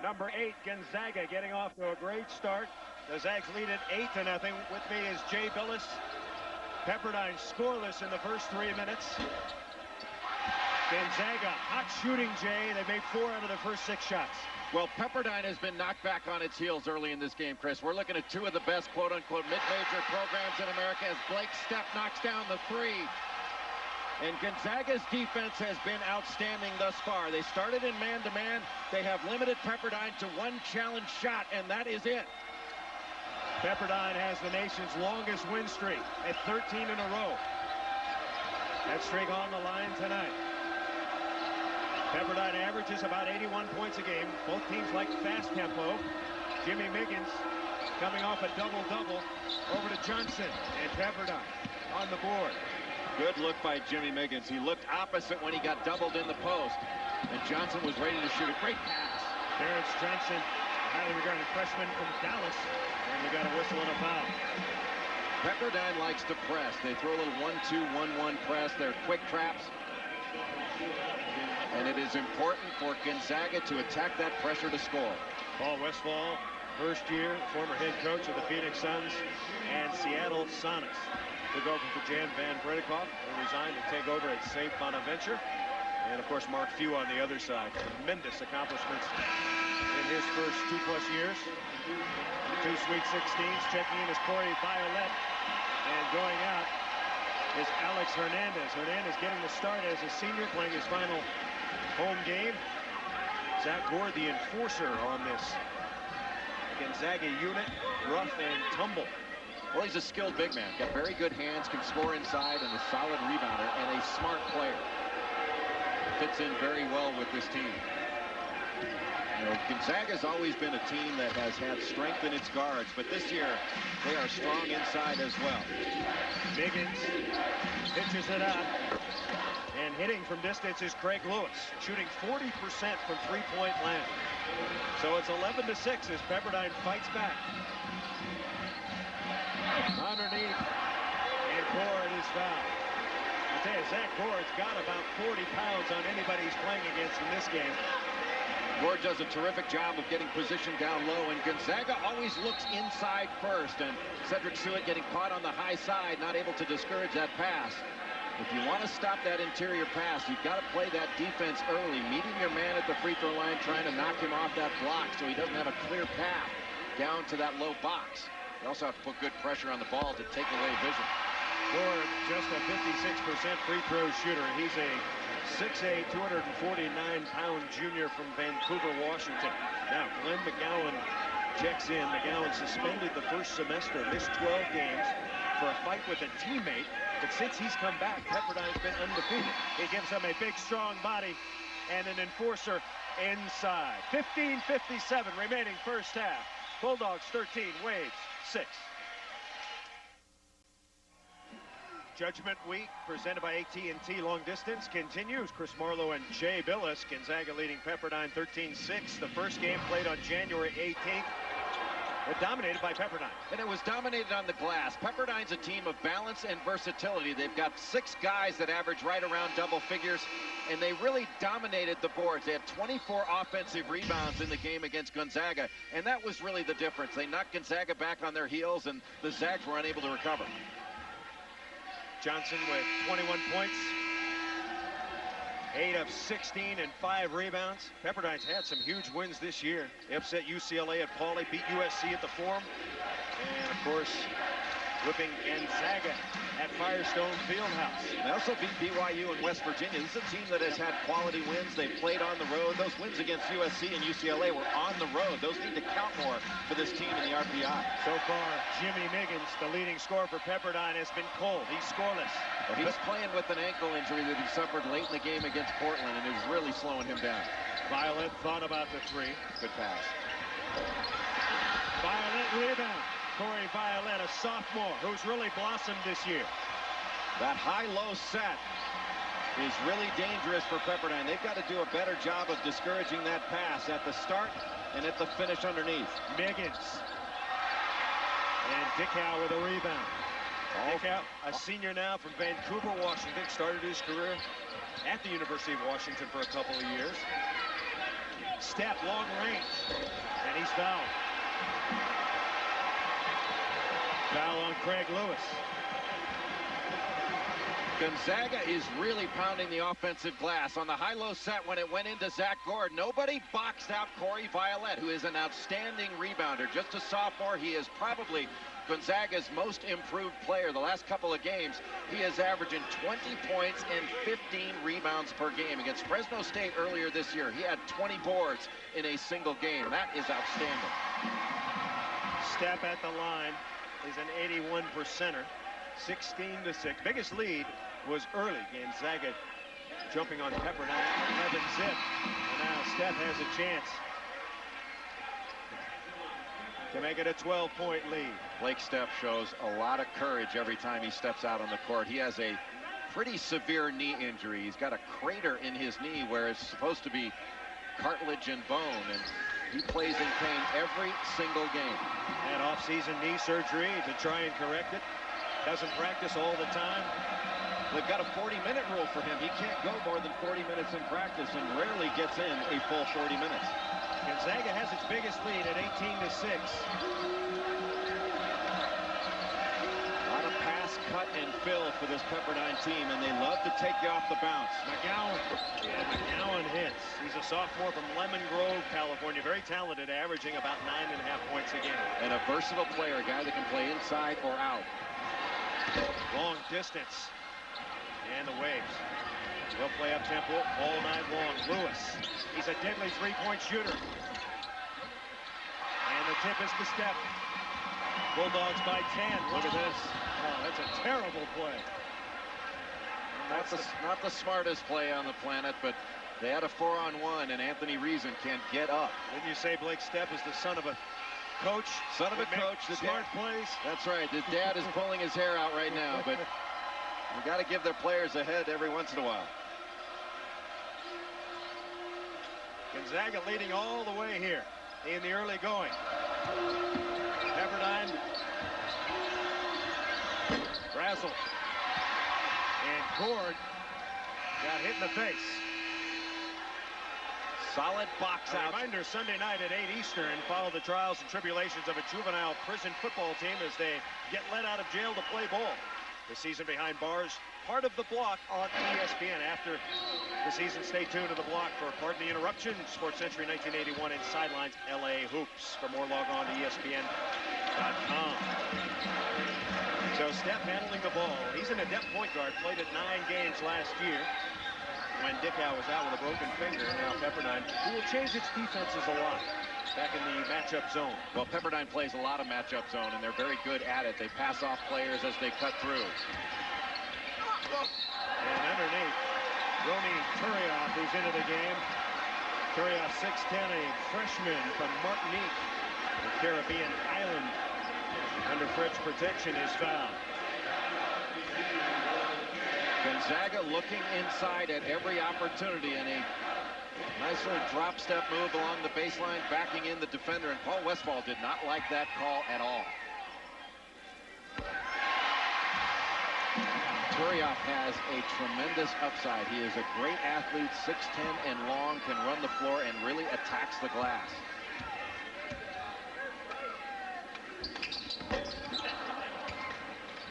Number 8, Gonzaga, getting off to a great start. The Zags lead at 8-0. With me is Jay Billis. Pepperdine scoreless in the first 3 minutes. Gonzaga, hot shooting, Jay. They made 4 out of their first 6 shots. Well, Pepperdine has been knocked back on its heels early in this game, Chris. We're looking at 2 of the best quote-unquote mid-major programs in America as Blake Stepp knocks down the 3. And Gonzaga's defense has been outstanding thus far. They started in man-to-man. They have limited Pepperdine to 1 challenge shot, and that is it. Pepperdine has the nation's longest win streak at 13 in a row. That streak on the line tonight. Pepperdine averages about 81 points a game. Both teams like fast tempo. Jimmy Miggins coming off a double-double over to Johnson, and Pepperdine on the board. Good look by Jimmy Miggins. He looked opposite when he got doubled in the post, and Johnson was ready to shoot a great pass. Terrence Johnson, a highly regarded freshman from Dallas, and we got a whistle and a foul. Pepperdine likes to press. They throw a little 1-2, 1-1 press. They're quick traps. And it is important for Gonzaga to attack that pressure to score. Paul Westphal, first year, former head coach of the Phoenix Suns and Seattle Sonics. Took over for Jan Van Bredikoff, who resigned to take over at St. Bonaventure. And, of course, Mark Few on the other side. Tremendous accomplishments in his first 2+ years. 2 Sweet 16s. Checking in is Corey Violet. And going out is Alex Hernandez. Hernandez getting the start as a senior, playing his final home game. Zach Gore, the enforcer on this Gonzaga unit. Rough and tumble. Well, he's a skilled big man. Got very good hands, can score inside, and a solid rebounder, and a smart player. Fits in very well with this team. You know, Gonzaga's always been a team that has had strength in its guards, but this year they are strong inside as well. Miggins pitches it out, and hitting from distance is Craig Lewis, shooting 40% from three-point land. So it's 11-6 as Pepperdine fights back. Underneath, and Gore is fouled. I tell you, Zach Gore's got about 40 pounds on anybody he's playing against in this game. Gore does a terrific job of getting position down low, and Gonzaga always looks inside first, and Cedric Suet getting caught on the high side, not able to discourage that pass. If you want to stop that interior pass, you've got to play that defense early, meeting your man at the free throw line, trying to knock him off that block so he doesn't have a clear path down to that low box. You also have to put good pressure on the ball to take away vision. Gore, just a 56% free throw shooter. He's a 6'8", 249-pound junior from Vancouver, Washington. Now, Glenn McGowan checks in. McGowan suspended the first semester, missed 12 games for a fight with a teammate. But since he's come back, Pepperdine's been undefeated. He gives them a big, strong body and an enforcer inside. 15:57 remaining first half. Bulldogs 13, Waves 6. Judgment Week, presented by AT&T Long Distance, continues. Chris Marlowe and Jay Billis. Gonzaga leading Pepperdine 13-6. The first game played on January 18th. They're dominated by Pepperdine. And it was dominated on the glass. Pepperdine's a team of balance and versatility. They've got 6 guys that average right around double figures, and they really dominated the boards. They had 24 offensive rebounds in the game against Gonzaga, and that was really the difference. They knocked Gonzaga back on their heels, and the Zags were unable to recover. Johnson with 21 points, 8 of 16 and 5 rebounds. Pepperdine's had some huge wins this year. They upset UCLA at Pauley, beat USC at the Forum, and of course, whipping Gonzaga at Firestone Fieldhouse. They also beat BYU and West Virginia. This is a team that has had quality wins. They've played on the road. Those wins against USC and UCLA were on the road. Those need to count more for this team in the RPI. So far, Jimmy Miggins, the leading scorer for Pepperdine, has been cold. He's scoreless. But he's playing with an ankle injury that he suffered late in the game against Portland, and is really slowing him down. Violet thought about the 3. Good pass. Violet rebound. Corey Violet, a sophomore who's really blossomed this year. That high-low set is really dangerous for Pepperdine. They've got to do a better job of discouraging that pass at the start and at the finish underneath. Miggins. And Dickau with a rebound. Dickau, a senior now from Vancouver, Washington, started his career at the University of Washington for a couple of years. step, long range, and he's fouled. Foul on Craig Lewis. Gonzaga is really pounding the offensive glass. On the high-low set when it went into Zach Gord, nobody boxed out Corey Violette, who is an outstanding rebounder. Just a sophomore, he is probably Gonzaga's most improved player. The last couple of games, he is averaging 20 points and 15 rebounds per game. Against Fresno State earlier this year, he had 20 boards in a single game. That is outstanding. Step at the line is an 81%er. 16-6. Biggest lead was early. Gonzaga jumping on Pepperdine, 11-zip. And now Steph has a chance to make it a 12-point lead. Blake Steph shows a lot of courage every time he steps out on the court. He has a pretty severe knee injury. He's got a crater in his knee where it's supposed to be cartilage and bone, and he plays in pain every single game. Had off-season knee surgery to try and correct it. Doesn't practice all the time. They've got a 40-minute rule for him. He can't go more than 40 minutes in practice and rarely gets in a full 40 minutes. Gonzaga has its biggest lead at 18-6. A lot of pass, cut, and fill for this Pepperdine team, and they love to take you off the bounce. McGowan hits. He's a sophomore from Lemon Grove, California. Very talented, averaging about 9.5 points a game. And a versatile player, a guy that can play inside or out. Long distance. And the waves. They'll play up tempo all night long. Lewis. He's a deadly three-point shooter. And the tip is the step. Bulldogs by 10. Look at this. Oh, that's a terrible play. Not the smartest play on the planet, but they had a 4-on-1, and Anthony Reason can't get up. Didn't you say Blake Steph is the son of a coach? Son of a coach. Smart plays. That's right. His dad is pulling his hair out right now, but you got to give their players a head every once in a while. Gonzaga leading all the way here in the early going. Pepperdine. Brazel. And Gord got hit in the face. Solid box out. Reminder, Sunday night at 8 Eastern, follow the trials and tribulations of a juvenile prison football team as they get let out of jail to play ball. The season behind bars, part of the block on ESPN. After the season, stay tuned to the block for Pardon the Interruption, Sports Century 1981, and Sidelines LA Hoops. For more, log on to ESPN.com. So Steph handling the ball. He's an adept point guard, played at 9 games last year when Dickau was out with a broken finger. Now Pepperdine, who will change its defenses a lot back in the matchup zone. Well, Pepperdine plays a lot of matchup zone, and they're very good at it. They pass off players as they cut through. And underneath, Romy Turioff, who's into the game. Turioff, 6'10", a freshman from Martinique, the Caribbean island. Under Fred's protection, is fouled. Gonzaga looking inside at every opportunity, and a nice little drop step move along the baseline, backing in the defender, and Paul Westphal did not like that call at all. Turioff has a tremendous upside. He is a great athlete, 6'10" and long, can run the floor and really attacks the glass.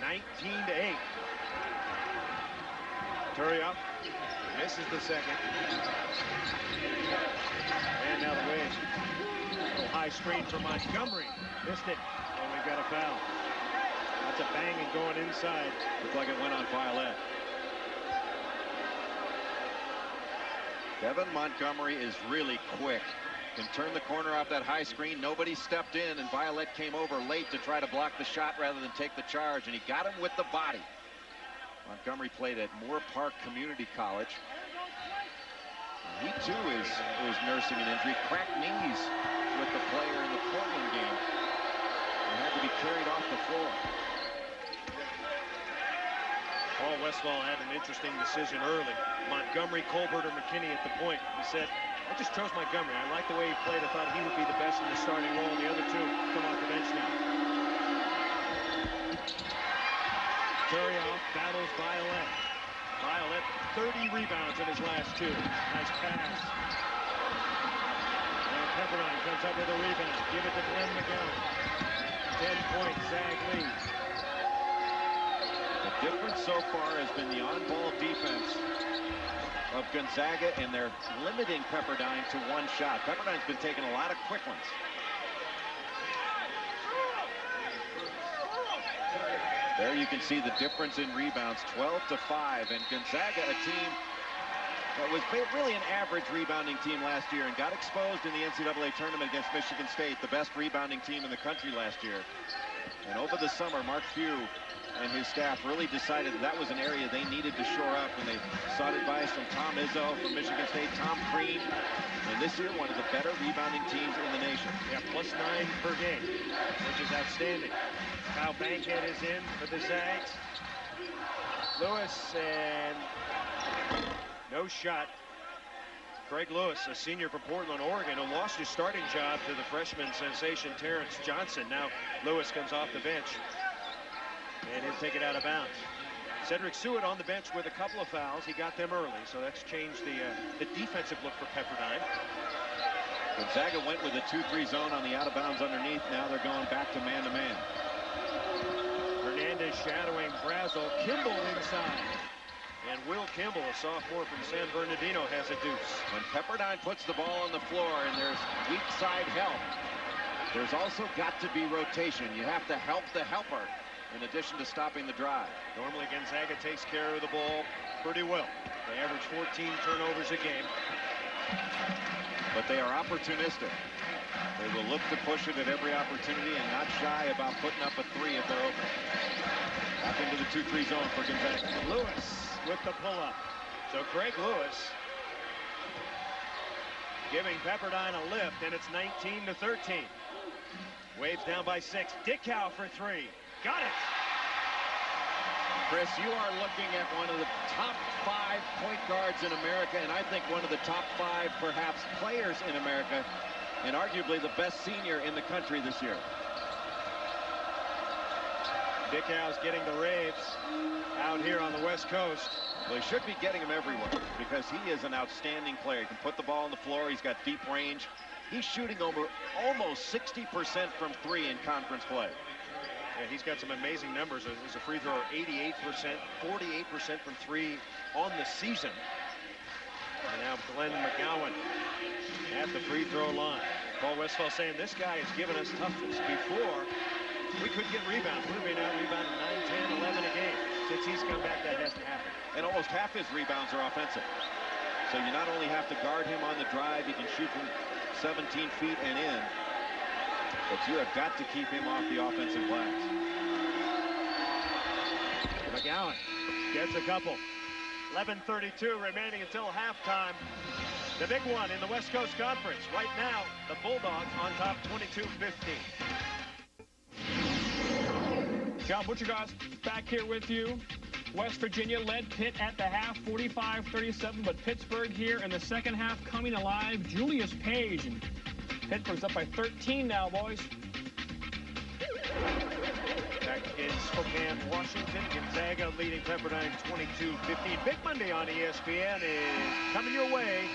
(19-8). Turioff misses the second. And now the Waves. A high screen for Montgomery. Missed it. And we've got a foul. That's a banging going inside. Looked like it went on Violette. Devin Montgomery is really quick. Can turn the corner off that high screen. Nobody stepped in, and Violette came over late to try to block the shot rather than take the charge, and he got him with the body. Montgomery played at Moore Park Community College. He too is nursing an injury. Cracked knees with the player in the Portland game. He had to be carried off the floor. Paul Westphal had an interesting decision early. Montgomery, Colbert, or McKinney at the point. He said, I just chose Montgomery. I like the way he played. I thought he would be the best in the starting role. The other two come off the bench now. Turioff battles Violette. Violette, 30 rebounds in his last two. Nice pass. Pepperdine comes up with a rebound. Give it to Glenn McGowan. 10-point Zag lead. The difference so far has been the on-ball defense of Gonzaga, and they're limiting Pepperdine to one shot. Pepperdine's been taking a lot of quick ones. There you can see the difference in rebounds, 12-5, and Gonzaga, a team that was really an average rebounding team last year and got exposed in the NCAA tournament against Michigan State, the best rebounding team in the country last year. And over the summer, Mark Few and his staff really decided that was an area they needed to shore up, and they sought advice from Tom Izzo from Michigan State, Tom Crean, and this year one of the better rebounding teams in the nation. Yeah, +9 per game, which is outstanding. Kyle Bankhead is in for the Zags. Lewis, and no shot. Craig Lewis, a senior from Portland, Oregon, who lost his starting job to the freshman sensation Terrence Johnson. Now Lewis comes off the bench, and he'll take it out of bounds. Cedric Seward on the bench with a couple of fouls. He got them early, so that's changed the defensive look for Pepperdine. Gonzaga went with a 2-3 zone on the out-of-bounds underneath. Now they're going back to man-to-man. Hernandez shadowing Brazel. Kimball inside. And Will Kimball, a sophomore from San Bernardino, has a deuce. When Pepperdine puts the ball on the floor and there's weak side help, there's also got to be rotation. You have to help the helper in addition to stopping the drive. Normally Gonzaga takes care of the ball pretty well. They average 14 turnovers a game. But they are opportunistic. They will look to push it at every opportunity and not shy about putting up a three if they're open. Back into the 2-3 zone for Gonzaga. Lewis with the pull-up. So Craig Lewis giving Pepperdine a lift, and it's 19-13. Waves down by 6. Dickau for 3. Got it. Chris, you are looking at one of the top 5 point guards in America, and I think one of the top 5 perhaps players in America, and arguably the best senior in the country this year. Dickau's getting the raves out here on the West Coast. Well, he should be getting them everywhere because he is an outstanding player. He can put the ball on the floor. He's got deep range. He's shooting over almost 60% from 3 in conference play. Yeah, he's got some amazing numbers. As a free thrower, 88%, 48% from 3 on the season. And now Glenn McGowan at the free throw line. Paul Westphal saying this guy has given us toughness. Before, we couldn't get rebounds. We've been out rebounding 9, 10, 11 a game. Since he's come back, that hasn't happened. And almost half his rebounds are offensive. So you not only have to guard him on the drive, he can shoot from 17 feet and in, but you have got to keep him off the offensive glass. McGowan gets a couple. 11:32 remaining until halftime. The big one in the West Coast Conference. Right now, the Bulldogs on top 22-15. John Butchergoss back here with you. West Virginia led Pitt at the half, 45-37, but Pittsburgh here in the second half coming alive. Julius Page, and Pittsburgh's up by 13 now, boys. Back in Spokane, Washington, Gonzaga leading Pepperdine 22-15. Big Monday on ESPN is coming your way.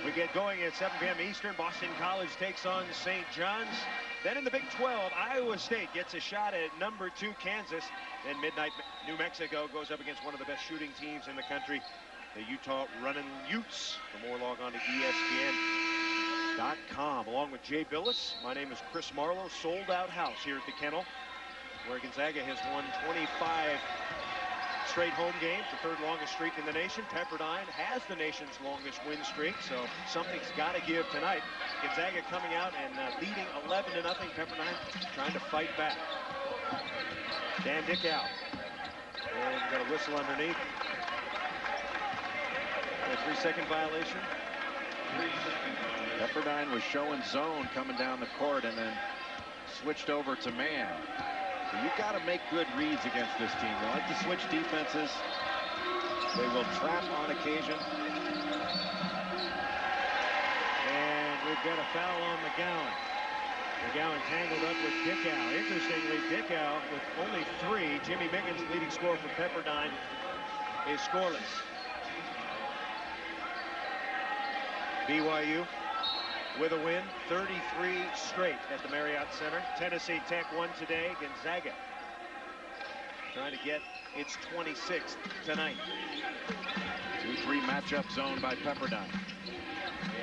We get going at 7 p.m. Eastern. Boston College takes on St. John's. Then in the Big 12, Iowa State gets a shot at number 2 Kansas. Then midnight, New Mexico goes up against one of the best shooting teams in the country, the Utah Runnin' Utes. For more, log on to ESPN.com. Along with Jay Billis, my name is Chris Marlowe. Sold out house here at the Kennel, where Gonzaga has won 25 straight home games, the 3rd longest streak in the nation. Pepperdine has the nation's longest win streak, so something's got to give tonight. Gonzaga coming out and leading 11-0. Pepperdine trying to fight back. Dan Dickau. And got a whistle underneath. A 3-second violation. Pepperdine was showing zone coming down the court and then switched over to man. So you've got to make good reads against this team. They like to switch defenses. They will trap on occasion. And we've got a foul on McGowan. McGowan tangled up with Dickau. Interestingly, Dickau with only 3. Jimmy Miggins, leading scorer for Pepperdine, is scoreless. BYU with a win, 33 straight at the Marriott Center. Tennessee Tech won today. Gonzaga trying to get its 26th tonight. 2-3 matchup zone by Pepperdine.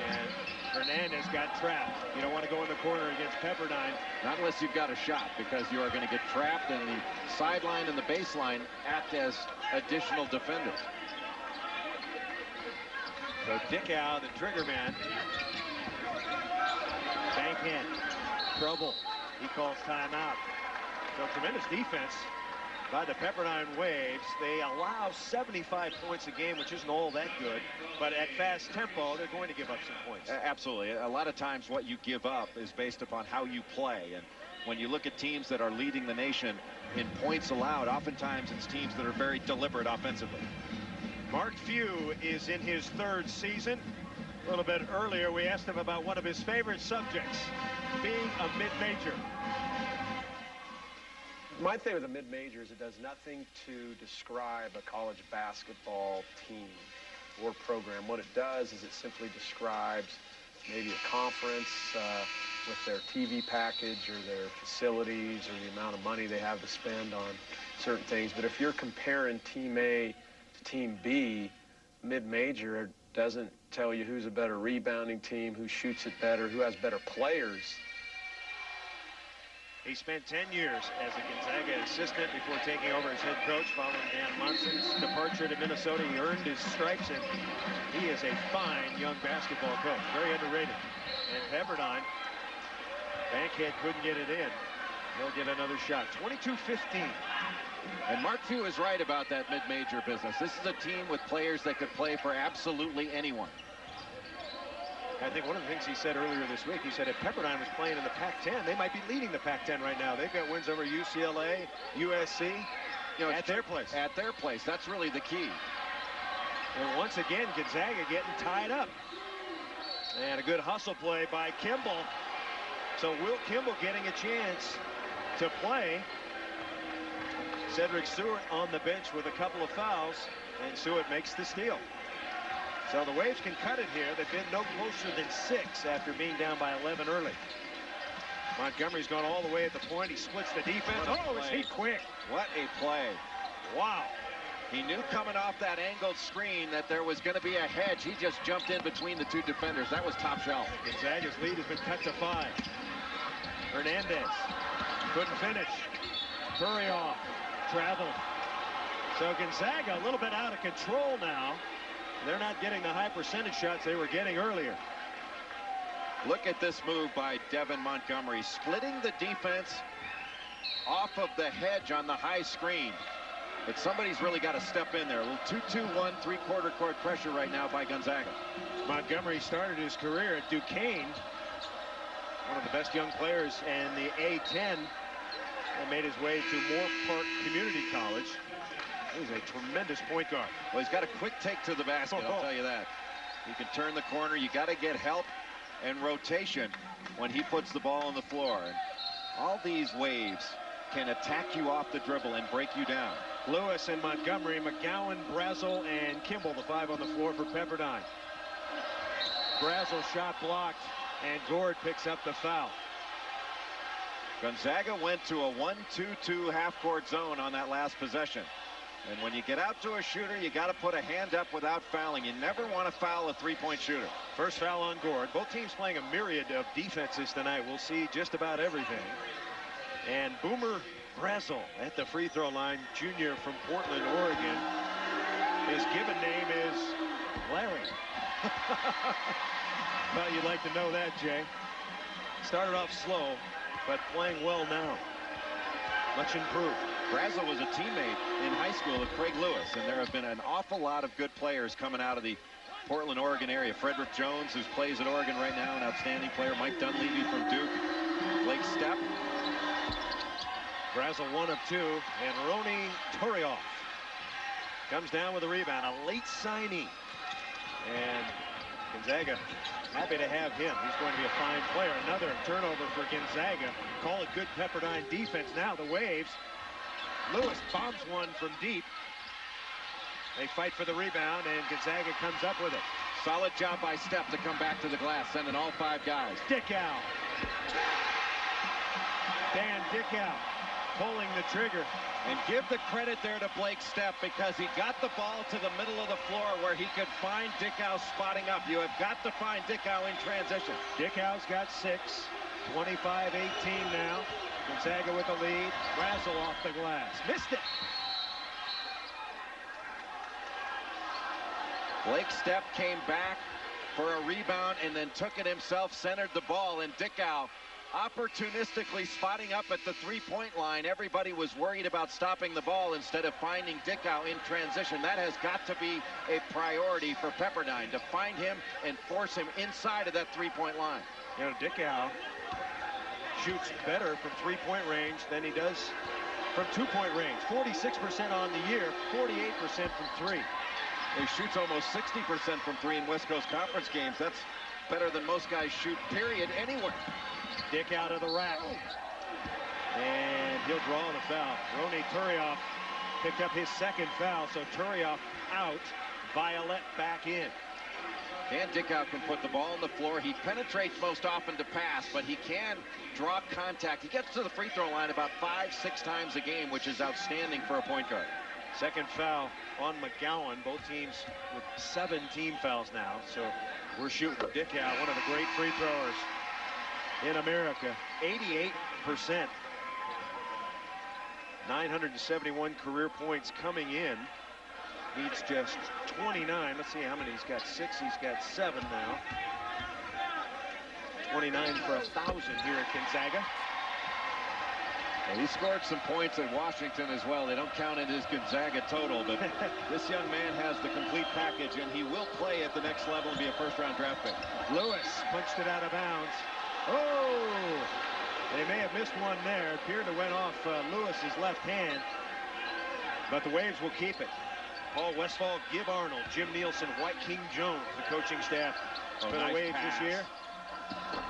And Hernandez got trapped. You don't want to go in the corner against Pepperdine. Not unless you've got a shot, because you are going to get trapped, and the sideline and the baseline act as additional defenders. So Dickau, the trigger man. Backhand. Trouble. He calls timeout. So tremendous defense by the Pepperdine Waves. They allow 75 points a game, which isn't all that good. But at fast tempo, they're going to give up some points. Absolutely. A lot of times what you give up is based upon how you play. And when you look at teams that are leading the nation in points allowed, oftentimes it's teams that are very deliberate offensively. Mark Few is in his 3rd season. A little bit earlier, we asked him about one of his favorite subjects, being a mid-major. My thing with a mid-major is it does nothing to describe a college basketball team or program. What it does is it simply describes maybe a conference with their TV package or their facilities or the amount of money they have to spend on certain things. But if you're comparing Team A to Team B, mid-major doesn't tell you who's a better rebounding team, who shoots it better, who has better players. He spent 10 years as a Gonzaga assistant before taking over as head coach following Dan Monson's departure to Minnesota. He earned his stripes, and he is a fine young basketball coach. Very underrated. And Pepperdine, Bankhead couldn't get it in. He'll get another shot. 22-15. And Mark Few is right about that mid-major business. This is a team with players that could play for absolutely anyone. I think one of the things he said earlier this week, he said if Pepperdine was playing in the Pac-10, they might be leading the Pac-10 right now. They've got wins over UCLA, USC, at their place. At their place. That's really the key. And once again, Gonzaga getting tied up. And a good hustle play by Kimball. So Will Kimball getting a chance to play. Cedric Seward on the bench with a couple of fouls, and Seward makes the steal. So the Waves can cut it here. They've been no closer than 6 after being down by 11 early. Montgomery's gone all the way at the point. He splits the defense. Oh, is he quick? What a play. Wow. He knew coming off that angled screen that there was going to be a hedge. He just jumped in between the 2 defenders. That was top shelf. Gonzaga's lead has been cut to 5. Hernandez couldn't finish. Hurry off. Traveled. So Gonzaga a little bit out of control now. They're not getting the high percentage shots they were getting earlier. Look at this move by Devin Montgomery, splitting the defense off of the hedge on the high screen. But somebody's really got to step in there. A little 2-2-1 3/4 court pressure right now by Gonzaga. Montgomery started his career at Duquesne, one of the best young players in the A-10, and made his way to Moore Park Community College. He's a tremendous point guard. Well, he's got a quick take to the basket, I'll tell you that. He can turn the corner. You got to get help and rotation when he puts the ball on the floor. And all these Waves can attack you off the dribble and break you down. Lewis and Montgomery, McGowan, Brazel, and Kimball, the 5 on the floor for Pepperdine. Brazel shot blocked, and Gord picks up the foul. Gonzaga went to a 1-2-2 half-court zone on that last possession. And when you get out to a shooter, you got to put a hand up without fouling. You never want to foul a 3-point shooter. First foul on Gord. Both teams playing a myriad of defenses tonight. We'll see just about everything. And Boomer Brazel at the free throw line, junior from Portland, Oregon. His given name is Larry. Well, you'd like to know that, Jay. Started off slow, but playing well now. Much improved. Brazel was a teammate in high school of Craig Lewis, and there have been an awful lot of good players coming out of the Portland, Oregon area. Frederick Jones, who plays at Oregon right now, an outstanding player. Mike Dunleavy from Duke. Blake Stepp. Brazel 1 of 2, and Roni Torioff comes down with a rebound. A late signee. And Gonzaga happy to have him. He's going to be a fine player. Another turnover for Gonzaga. Call it good Pepperdine defense. Now the Waves. Lewis bombs one from deep. They fight for the rebound, and Gonzaga comes up with it. Solid job by Stepp to come back to the glass, sending all 5 guys. Dickau. Dan Dickau pulling the trigger. And give the credit there to Blake Stepp, because he got the ball to the middle of the floor where he could find Dickau spotting up. You have got to find Dickau in transition. Dickau's got 6. 25-18 now. Gonzaga with the lead. Razzle off the glass. Missed it. Blake Stepp came back for a rebound and then took it himself, centered the ball, and Dickau opportunistically spotting up at the three-point line. Everybody was worried about stopping the ball instead of finding Dickau in transition. That has got to be a priority for Pepperdine, to find him and force him inside of that three-point line. You know, Dickau shoots better from three-point range than he does from two-point range. 46% on the year, 48% from three. He shoots almost 60% from three in West Coast Conference games. That's better than most guys shoot, period, anywhere. Dick out of the rack. And he'll draw the foul. Ronny Turioff picked up his second foul, so Turioff out, Violet back in. Dan Dickau can put the ball on the floor. He penetrates most often to pass, but he can draw contact. He gets to the free throw line about 5-6 times a game, which is outstanding for a point guard. Second foul on McGowan. Both teams with 7 team fouls now. So we're shooting Dickau, one of the great free throwers in America. 88%. 971 career points coming in. Needs just 29. Let's see how many he's got. 6. He's got 7 now. 29 for 1,000 here at Gonzaga. And he scored some points at Washington as well. They don't count in his Gonzaga total, but this young man has the complete package, and he will play at the next level and be a first-round draft pick. Lewis punched it out of bounds. Oh! They may have missed one there. It appeared to went off Lewis's left hand, but the Waves will keep it. Paul Westphal, Gib Arnold, Jim Nielsen, White King Jones, the coaching staff for the nice Waves pass this year.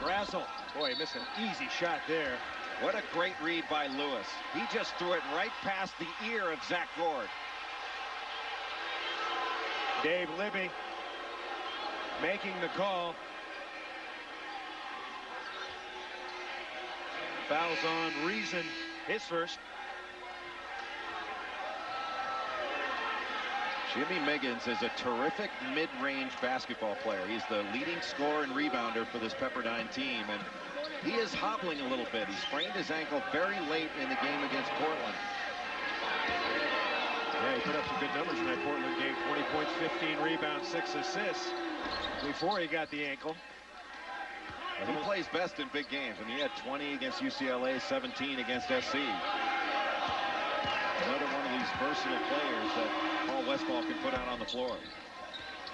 Razzle. Boy, he missed an easy shot there. What a great read by Lewis. He just threw it right past the ear of Zach Gord. Dave Libby making the call. Fouls on Reason, his first. Jimmy Miggins is a terrific mid-range basketball player. He's the leading scorer and rebounder for this Pepperdine team, and he is hobbling a little bit. He sprained his ankle very late in the game against Portland. Yeah, he put up some good numbers in that Portland game. 20 points, 15 rebounds, 6 assists before he got the ankle. And he plays best in big games. I mean, he had 20 against UCLA, 17 against SC. Another one of these versatile players that Paul Westphal can put out on the floor.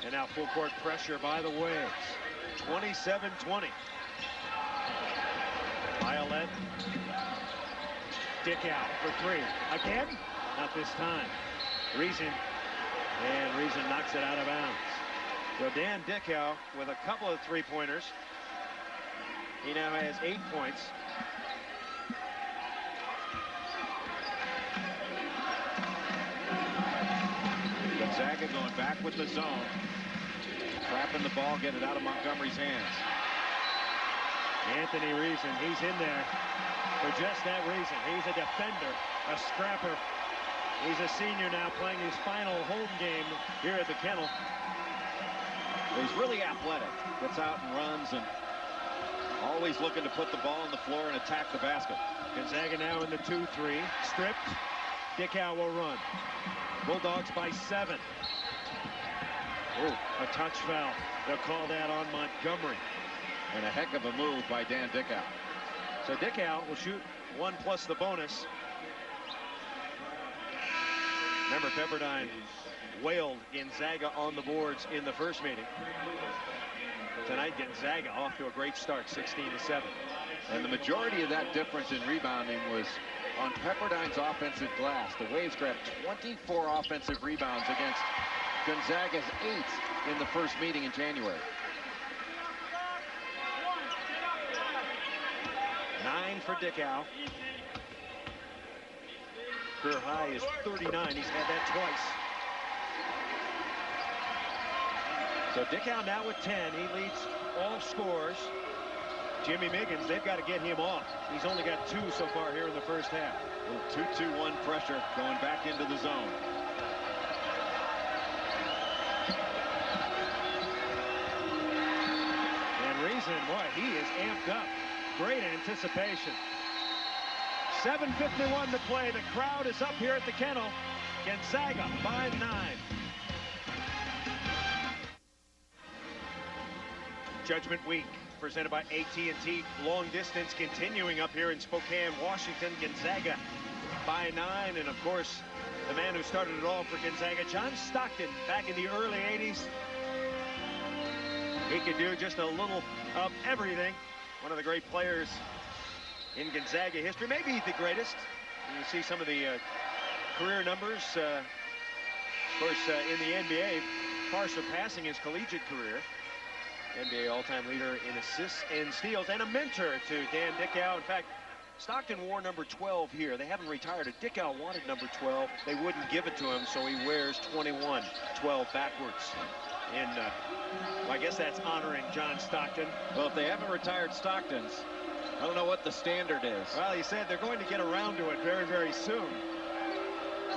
And now full court pressure by the Waves. 27-20. Violet. Dickau for 3. Again? Not this time. Reason. And Reason knocks it out of bounds. So Dan Dickau with a couple of three-pointers. He now has 8 points. Gonzaga going back with the zone. Trapping the ball, get it out of Montgomery's hands. Anthony Reason, he's in there for just that reason. He's a defender, a scrapper. He's a senior now, playing his final home game here at the Kennel. He's really athletic. Gets out and runs, and always looking to put the ball on the floor and attack the basket. Gonzaga now in the 2-3. Stripped. Dickau will run. Bulldogs by 7. Oh, a touch foul. They'll call that on Montgomery. And a heck of a move by Dan Dickau. So Dickau will shoot 1 plus the bonus. Remember, Pepperdine wailed Gonzaga on the boards in the first meeting. Tonight, Gonzaga off to a great start, 16-7. And the majority of that difference in rebounding was on Pepperdine's offensive glass. The Waves grabbed 24 offensive rebounds against Gonzaga's 8 in the first meeting in January. 9 for Dickau. Career high is 39. He's had that twice. So Dickau now with 10. He leads all scores. Jimmy Miggins, they've got to get him off. He's only got 2 so far here in the first half. A little 2-2-1 pressure going back into the zone. And Reason, boy, he is amped up. Great anticipation. 7:51 to play. The crowd is up here at the kennel. Gonzaga by 9. Judgment Week presented by AT&T. Long distance continuing up here in Spokane, Washington. Gonzaga by 9. And of course, the man who started it all for Gonzaga, John Stockton, back in the early 80s. He could do just a little of everything. One of the great players in Gonzaga history, maybe the greatest. You see some of the career numbers, of course, in the NBA, far surpassing his collegiate career. NBA all-time leader in assists and steals, and a mentor to Dan Dickau. In fact, Stockton wore number 12 here. They haven't retired it. Dickau wanted number 12. They wouldn't give it to him, so he wears 21, 12 backwards. And well, I guess that's honoring John Stockton. Well, if they haven't retired Stocktons, I don't know what the standard is. Well, he said they're going to get around to it very, very soon.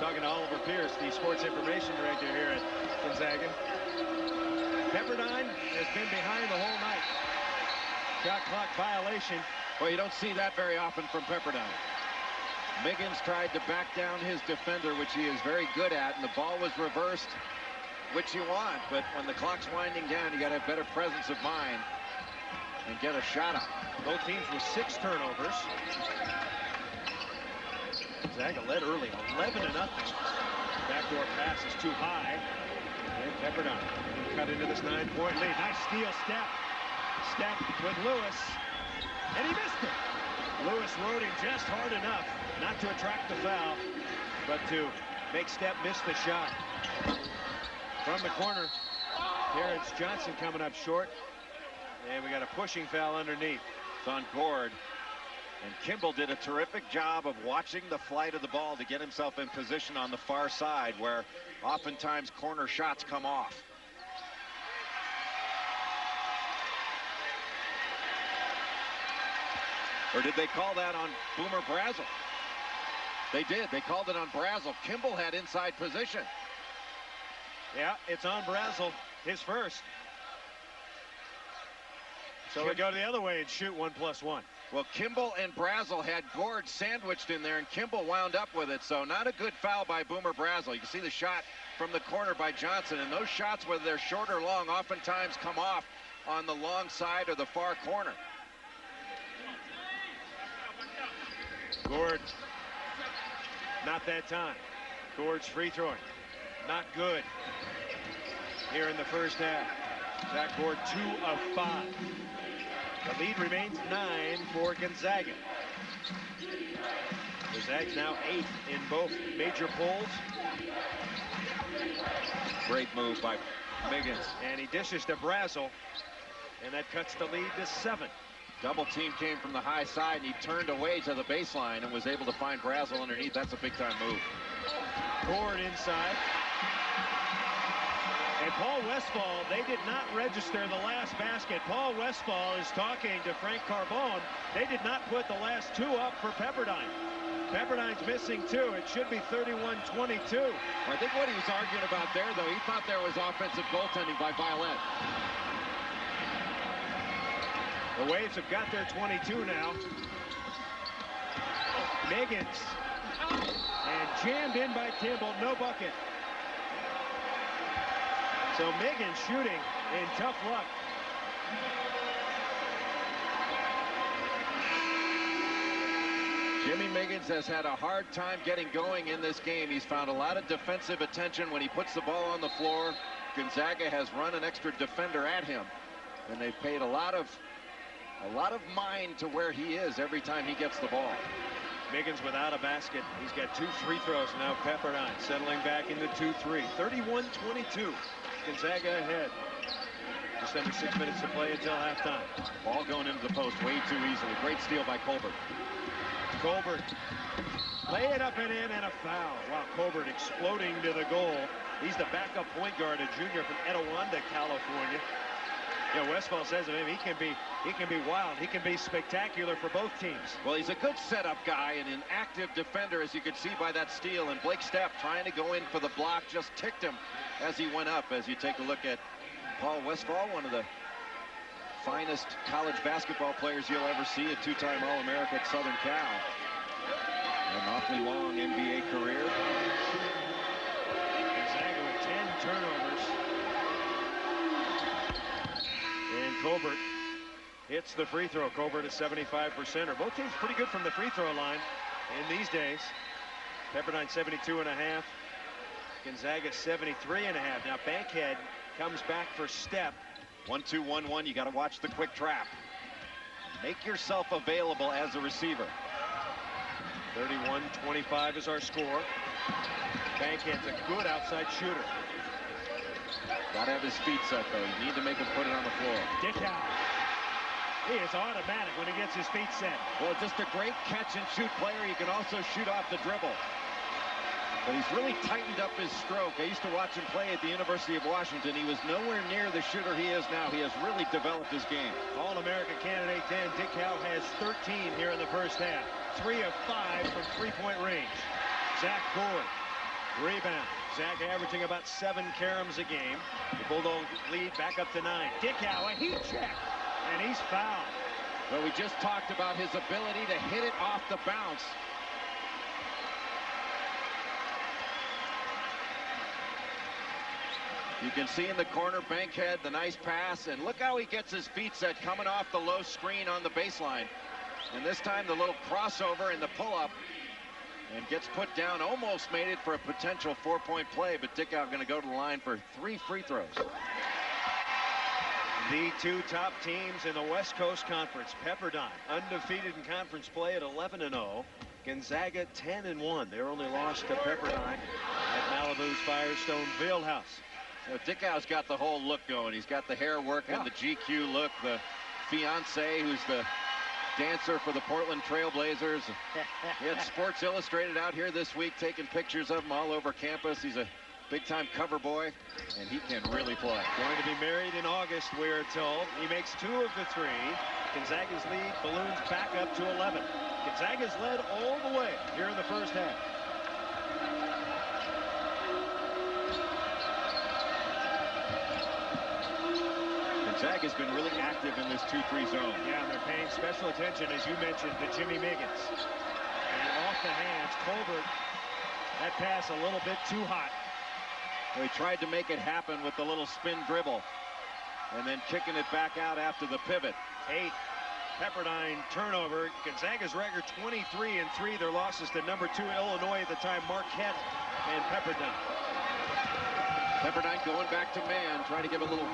Talking to Oliver Pierce, the sports information director here at Gonzaga. Pepperdine has been behind the whole night. Shot clock violation. Well, you don't see that very often from Pepperdine. Miggins tried to back down his defender, which he is very good at, and the ball was reversed, which you want. But when the clock's winding down, you got to have better presence of mind and get a shot up. Both teams with 6 turnovers. Gonzaga led early, 11-0. Backdoor pass is too high. And Pepperdine cut into this 9-point lead. Nice steal step. Step with Lewis. And he missed it. Lewis rode him just hard enough not to attract the foul, but to make Step miss the shot. From the corner, Terrence Johnson coming up short. And we got a pushing foul underneath. It's on Gord. And Kimball did a terrific job of watching the flight of the ball to get himself in position on the far side, where oftentimes corner shots come off. Or did they call that on Boomer Brazel? They did. They called it on Brazel. Kimball had inside position. Yeah, it's on Brazel, his first. So we go the other way and shoot 1+1. Well, Kimball and Brazel had Gord sandwiched in there, and Kimball wound up with it. So not a good foul by Boomer Brazel. You can see the shot from the corner by Johnson, and those shots, whether they're short or long, oftentimes come off on the long side or the far corner. Gord, not that time. Gord's free throwing, not good here in the first half. Zach Gord, 2 of 5. The lead remains 9 for Gonzaga. The Zags now 8th in both major polls. Great move by Miggins. And he dishes to Brazel, and that cuts the lead to 7. Double team came from the high side, and he turned away to the baseline and was able to find Brazel underneath. That's a big-time move. Gord inside. And Paul Westphal, they did not register the last basket. Paul Westphal is talking to Frank Carbone. They did not put the last 2 up for Pepperdine. Pepperdine's missing 2. It should be 31-22. I think what he was arguing about there, though, he thought there was offensive goaltending by Violet. The Waves have got their 22 now. Miggins. And jammed in by Kimball. No bucket. So Miggins shooting in tough luck. Jimmy Miggins has had a hard time getting going in this game. He's found a lot of defensive attention when he puts the ball on the floor. Gonzaga has run an extra defender at him, and they've paid a lot of mind to where he is every time he gets the ball. Miggins without a basket. He's got 2 free throws now. Pepperdine settling back into 2-3. 31-22. Gonzaga ahead. Just under 6 minutes to play until halftime. Ball going into the post way too easily. Great steal by Colbert. Colbert. Lay it up and in, and a foul. Wow, Colbert exploding to the goal. He's the backup point guard, a junior from Etiwanda, California. Yeah, Westphal says of him, he can be wild. He can be spectacular for both teams. Well, he's a good setup guy and an active defender, as you could see by that steal. And Blake Stepp trying to go in for the block, just ticked him as he went up. As you take a look at Paul Westphal, one of the finest college basketball players you'll ever see, a two-time All-America at Southern Cal. An awfully long NBA career. Gonzaga with 10 turnovers. And Colbert hits the free throw. Colbert is 75%. Both teams pretty good from the free throw line in these days. Pepperdine 72.5. Gonzaga 73.5. Now Bankhead comes back for Stepp. 1-2-1-1. You got to watch the quick trap. Make yourself available as a receiver. 31-25 is our score. Bankhead's a good outside shooter. Got to have his feet set, though. You need to make him put it on the floor. Dickau. He is automatic when he gets his feet set. Well, just a great catch and shoot player. He can also shoot off the dribble. But he's really tightened up his stroke. I used to watch him play at the University of Washington. He was nowhere near the shooter he is now. He has really developed his game. All-American candidate 10. Dickau has 13 here in the first half. 3 of 5 from three-point range. Zach Gord. Rebound. Zach averaging about 7 caroms a game. The Bulldogs lead back up to 9. Dickau, a heat check. And he's fouled. Well, we just talked about his ability to hit it off the bounce. You can see in the corner, Bankhead, the nice pass, and look how he gets his feet set coming off the low screen on the baseline. And this time the little crossover and the pull-up, and gets put down, almost made it for a potential 4-point play, but Dickau going to go to the line for 3 free throws. The 2 top teams in the West Coast Conference. Pepperdine undefeated in conference play at 11-0. Gonzaga 10-1. Their only loss to Pepperdine at Malibu's Firestone Fieldhouse. So Dickau's got the whole look going. He's got the hair working, the GQ look, the fiance who's the dancer for the Portland Trailblazers. He had Sports Illustrated out here this week taking pictures of him all over campus. He's a big-time cover boy, and he can really play. Going to be married in August, we're told. He makes 2 of the 3. Gonzaga's lead balloons back up to 11. Gonzaga's led all the way here in the first half. Gonzaga's been really active in this 2-3 zone. Yeah, and they're paying special attention, as you mentioned, to Jimmy Miggins. And off the hands, Colbert, that pass a little bit too hot. Well, he tried to make it happen with the little spin dribble, and then kicking it back out after the pivot. 8 Pepperdine turnover. Gonzaga's record 23-3. Their losses to number 2 Illinois at the time, Marquette and Pepperdine. Pepperdine going back to man, trying to give a little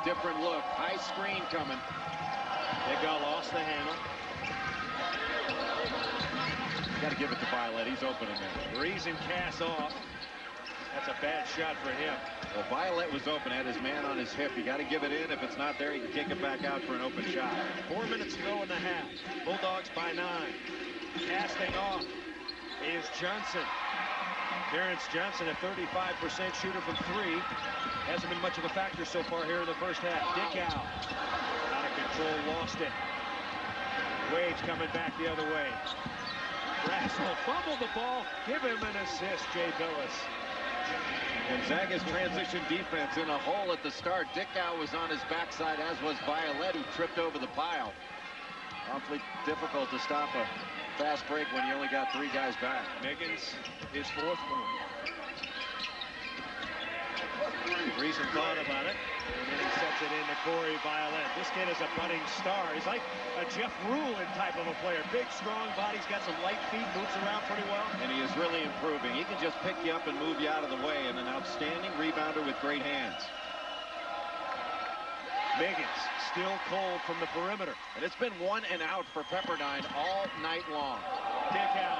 different look. High screen coming. Dickau lost the handle. Got to give it to Violet. He's open in there. Reason cast off. That's a bad shot for him. Well, Violet was open, had his man on his hip. You got to give it in. If it's not there, you can kick it back out for an open shot. 4 minutes to go in the half. Bulldogs by 9. Casting off is Johnson. Terrence Johnson, a 35% shooter from 3. Hasn't been much of a factor so far here in the first half. Dickau out of control, lost it. Wade's coming back the other way. Brassel fumbled the ball. Give him an assist, Jay Billis. Gonzaga's transition defense in a hole at the start. Dickau was on his backside, as was Violet, who tripped over the pile. Awfully difficult to stop a fast break when you only got 3 guys back. Miggins, his 4th one. Reason thought about it, and then he sets it into Corey Violet. This kid is a budding star. He's like a Jeff Rulin type of a player. Big, strong body. He's got some light feet, moves around pretty well. And he is really improving. He can just pick you up and move you out of the way, and an outstanding rebounder with great hands. Miggins still cold from the perimeter. And it's been 1 and out for Pepperdine all night long. Dickau.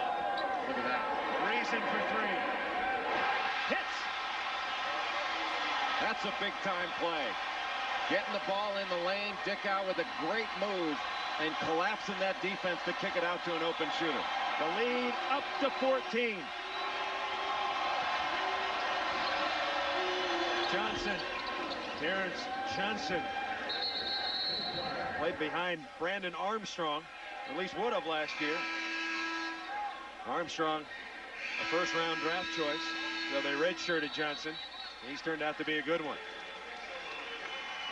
Look at that. Reason for 3. Hits. That's a big-time play. Getting the ball in the lane. Dickau with a great move. and collapsing that defense to kick it out to an open shooter. The lead up to 14. Johnson, Terrence Johnson, played behind Brandon Armstrong, at least would have last year. Armstrong, a first-round draft choice, so they redshirted Johnson. He's turned out to be a good one.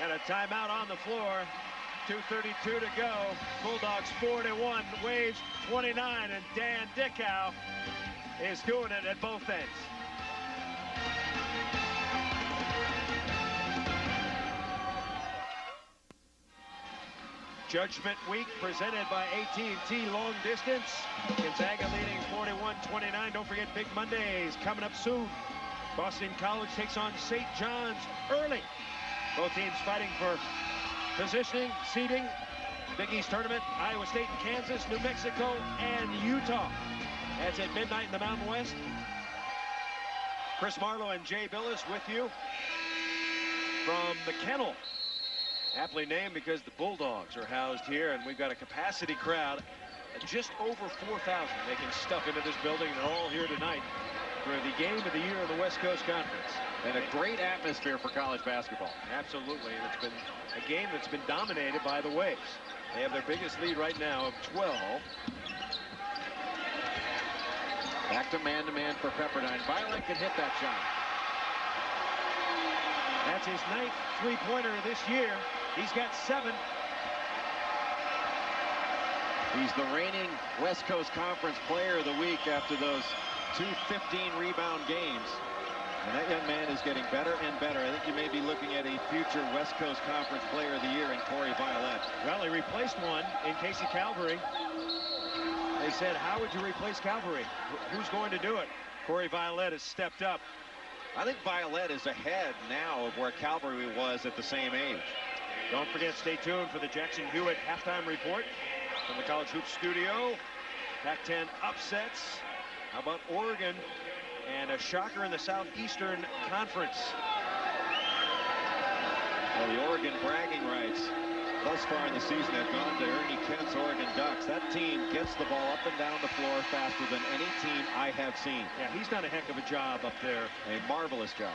And a timeout on the floor. 2:32 to go. Bulldogs 41, Waves 29, and Dan Dickau is doing it at both ends. Judgment Week presented by AT&T Long Distance. Gonzaga leading 41-29. Don't forget Big Mondays coming up soon. Boston College takes on St. John's early. Both teams fighting for positioning, seeding. Big East Tournament, Iowa State and Kansas, New Mexico, and Utah. That's at midnight in the Mountain West. Chris Marlowe and Jay Billis with you from the Kennel. Aptly named because the Bulldogs are housed here, and we've got a capacity crowd at just over 4,000. They can stuff into this building, and they're all here tonight for the game of the year in the West Coast Conference. And a great atmosphere for college basketball. Absolutely, and it's been a game that's been dominated by the Waves. They have their biggest lead right now of 12. Back to man for Pepperdine. Violet can hit that shot. That's his 9th three-pointer this year. He's got 7. He's the reigning West Coast Conference Player of the Week after those 2 15-rebound games. And that young man is getting better and better. I think you may be looking at a future West Coast Conference Player of the Year in Corey Violet. Well, he replaced one in Casey Calvary. They said, how would you replace Calvary? Who's going to do it? Corey Violet has stepped up. I think Violet is ahead now of where Calvary was at the same age. Don't forget, stay tuned for the Jackson Hewitt halftime report from the College Hoops studio. Pac-10 upsets. How about Oregon? And a shocker in the Southeastern Conference. Well, the Oregon bragging rights thus far in the season have gone to Ernie Kent's Oregon Ducks. That team gets the ball up and down the floor faster than any team I have seen. Yeah, he's done a heck of a job up there. A marvelous job.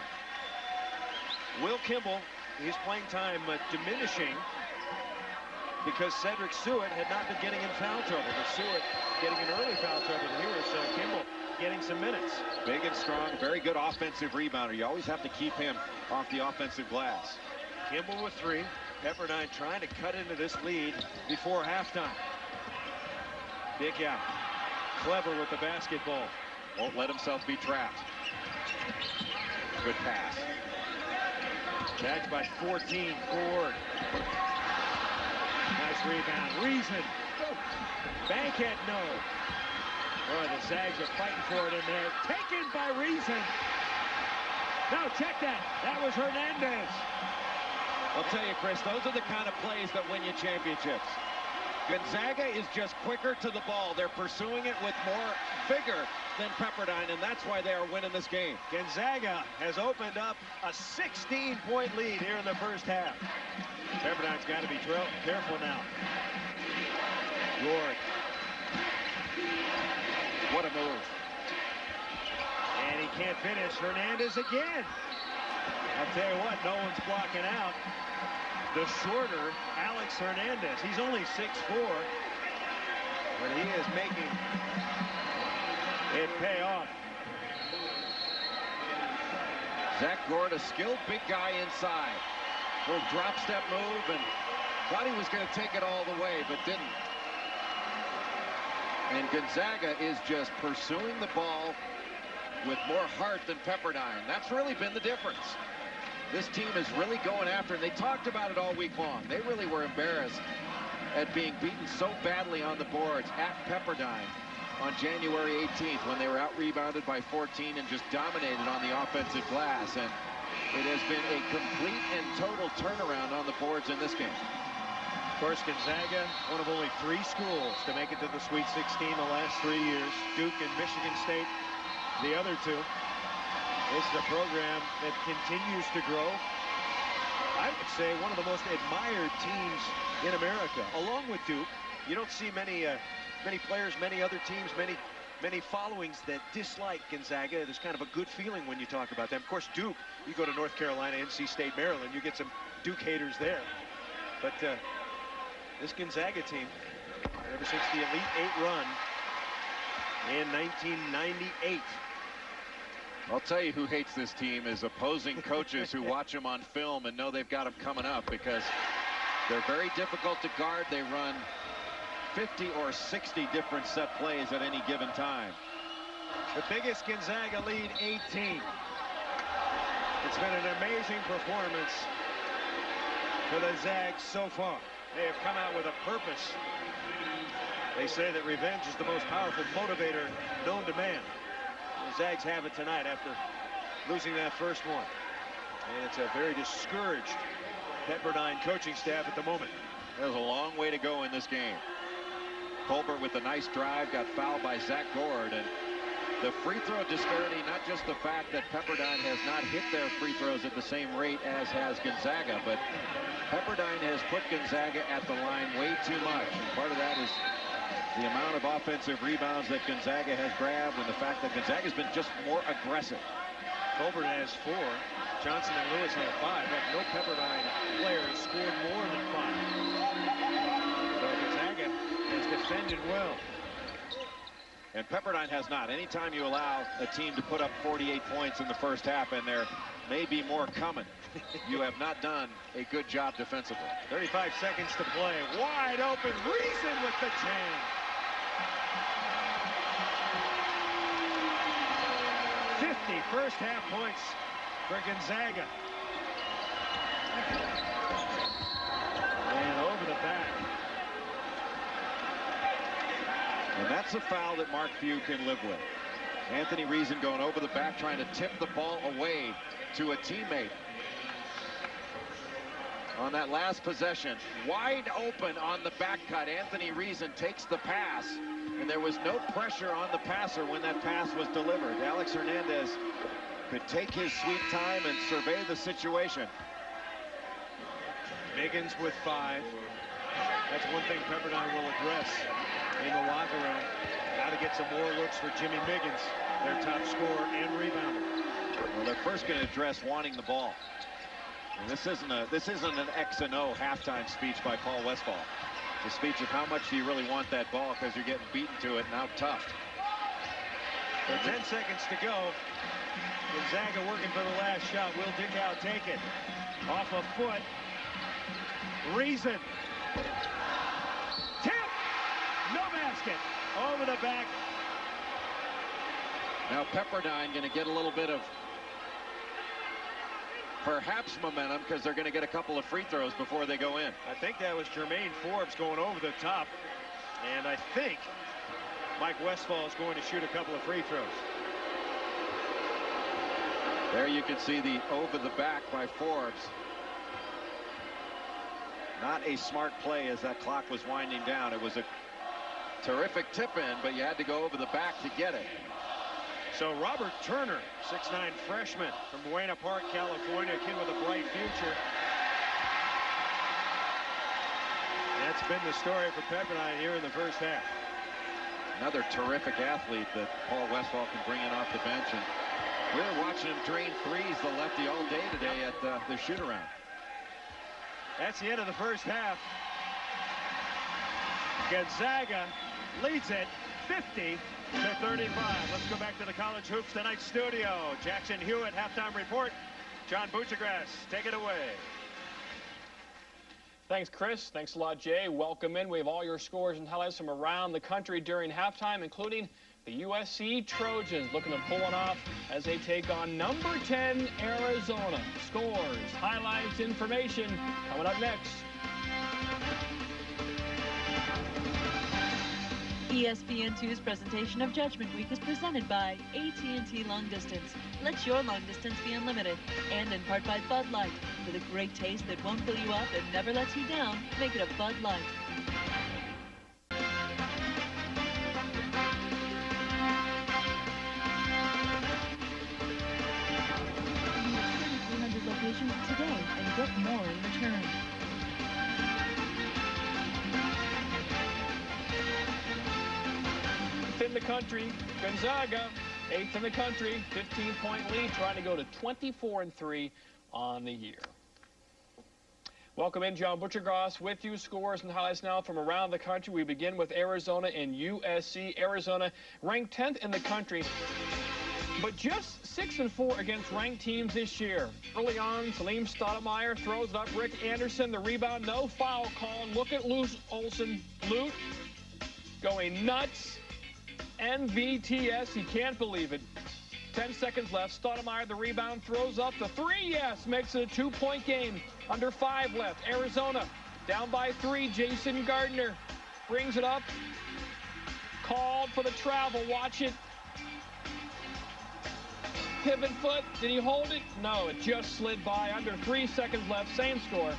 Will Kimball, his playing time diminishing because Cedric Seward had not been getting in foul trouble. But Seward getting in early foul trouble here, so Kimball getting some minutes. Big and strong, very good offensive rebounder. You always have to keep him off the offensive glass. Kimball with 3. Pepperdine trying to cut into this lead before halftime. Dickau, clever with the basketball. Won't let himself be trapped. Good pass. Zags by 14, Ford. Nice rebound. Reason. Bankhead, no. Boy, the Zags are fighting for it in there. Taken by Reason. Now check that. That was Hernandez. I'll tell you, Chris, those are the kind of plays that win you championships. Gonzaga is just quicker to the ball. They're pursuing it with more vigor than Pepperdine, and that's why they are winning this game. Gonzaga has opened up a 16-point lead here in the first half. Pepperdine's got to be careful now. York. What a move. And he can't finish. Hernandez again. I'll tell you what, no one's blocking out the shorter Alex Hernandez. He's only 6'4", but he is making it pay off. Zach Gord, a skilled big guy inside. Little drop step move, and thought he was going to take it all the way, but didn't. And Gonzaga is just pursuing the ball with more heart than Pepperdine. That's really been the difference. This team is really going after, and they talked about it all week long. They really were embarrassed at being beaten so badly on the boards at Pepperdine on January 18th when they were out-rebounded by 14 and just dominated on the offensive glass. And it has been a complete and total turnaround on the boards in this game. Of course, Gonzaga, one of only 3 schools to make it to the Sweet 16 the last 3 years. Duke and Michigan State, the other 2. This is a program that continues to grow. I would say, one of the most admired teams in America, along with Duke. You don't see many players, many other teams, many followings that dislike Gonzaga. There's kind of a good feeling when you talk about them. Of course, Duke, you go to North Carolina, NC State, Maryland, you get some Duke haters there. But this Gonzaga team, ever since the Elite Eight run in 1998. I'll tell you who hates this team is opposing coaches who watch them on film and know they've got them coming up, because they're very difficult to guard. They run 50 or 60 different set plays at any given time. The biggest Gonzaga lead, 18. It's been an amazing performance for the Zags so far. They have come out with a purpose. They say that revenge is the most powerful motivator known to man. The Zags have it tonight after losing that first one. And it's a very discouraged Pepperdine coaching staff at the moment. There's a long way to go in this game. Colbert with a nice drive, got fouled by Zach Gord. And the free throw disparity, not just the fact that Pepperdine has not hit their free throws at the same rate as has Gonzaga, but Pepperdine has put Gonzaga at the line way too much. And part of that is the amount of offensive rebounds that Gonzaga has grabbed, and the fact that Gonzaga's been just more aggressive. Colbert has 4. Johnson and Lewis have 5. But no Pepperdine player has scored more than 5. So Gonzaga has defended well. And Pepperdine has not. Anytime you allow a team to put up 48 points in the first half, and there may be more coming, you have not done a good job defensively. 35 seconds to play. Wide open. Reason with the jam. 50 first half points for Gonzaga. And over the back. And that's a foul that Mark Few can live with. Anthony Reason going over the back, trying to tip the ball away to a teammate. On that last possession, wide open on the back cut. Anthony Reason takes the pass, and there was no pressure on the passer when that pass was delivered. Alex Hernandez could take his sweet time and survey the situation. Miggins with 5. That's one thing Pepperdine will address in the locker room. Got to get some more looks for Jimmy Miggins, their top scorer and rebounder. Well, they're first going to address wanting the ball. And this isn't an X and O halftime speech by Paul Westphal. It's a speech of how much do you really want that ball, because you're getting beaten to it and out tough. So 10 seconds to go. Gonzaga working for the last shot. Will Dickau take it? Off a foot. Reason. Tip. No basket. Over the back. Now Pepperdine going to get a little bit of perhaps momentum, because they're going to get a couple of free throws before they go in. I think that was Jermaine Forbes going over the top. And I think Mike Westphal is going to shoot a couple of free throws. There you can see the over the back by Forbes. Not a smart play as that clock was winding down. It was a terrific tip in, but you had to go over the back to get it. So Robert Turner, 6'9" freshman from Buena Park, California, a kid with a bright future. That's been the story for Pepperdine here in the first half. Another terrific athlete that Paul Westphal can bring in off the bench. And we were watching him drain threes, the lefty, all day today at the shoot-around. That's the end of the first half. Gonzaga leads it 50-35. Let's go back to the College Hoops Tonight studio. Jackson Hewitt, halftime report. John Buccigross, take it away. Thanks, Chris. Thanks a lot, Jay. Welcome in. We have all your scores and highlights from around the country during halftime, including the USC Trojans looking to pull one off as they take on number 10 Arizona. Scores, highlights, information coming up next. ESPN2's presentation of Judgment Week is presented by AT&T Long Distance. Let your long distance be unlimited. And in part by Bud Light. With a great taste that won't fill you up and never lets you down, make it a Bud Light. Visit 300 locations today and go get more in return. In the country, Gonzaga, 8th in the country, 15-point lead, trying to go to 24-3 on the year. Welcome in, John Butchergross with you. Scores and highlights now from around the country. We begin with Arizona and USC. Arizona ranked 10th in the country, but just 6-4 against ranked teams this year. Early on, Salim Stoudemire throws it up. Rick Anderson, the rebound, no foul call. Look at Luke Olson. Luke going nuts. MVTS, he can't believe it. 10 seconds left. Stoudemire, the rebound, throws up the three. Yes, makes it a 2-point game. Under 5 left. Arizona down by 3. Jason Gardner brings it up. Called for the travel. Watch it. Pivot foot. Did he hold it? No, it just slid by. Under 3 seconds left. Same score.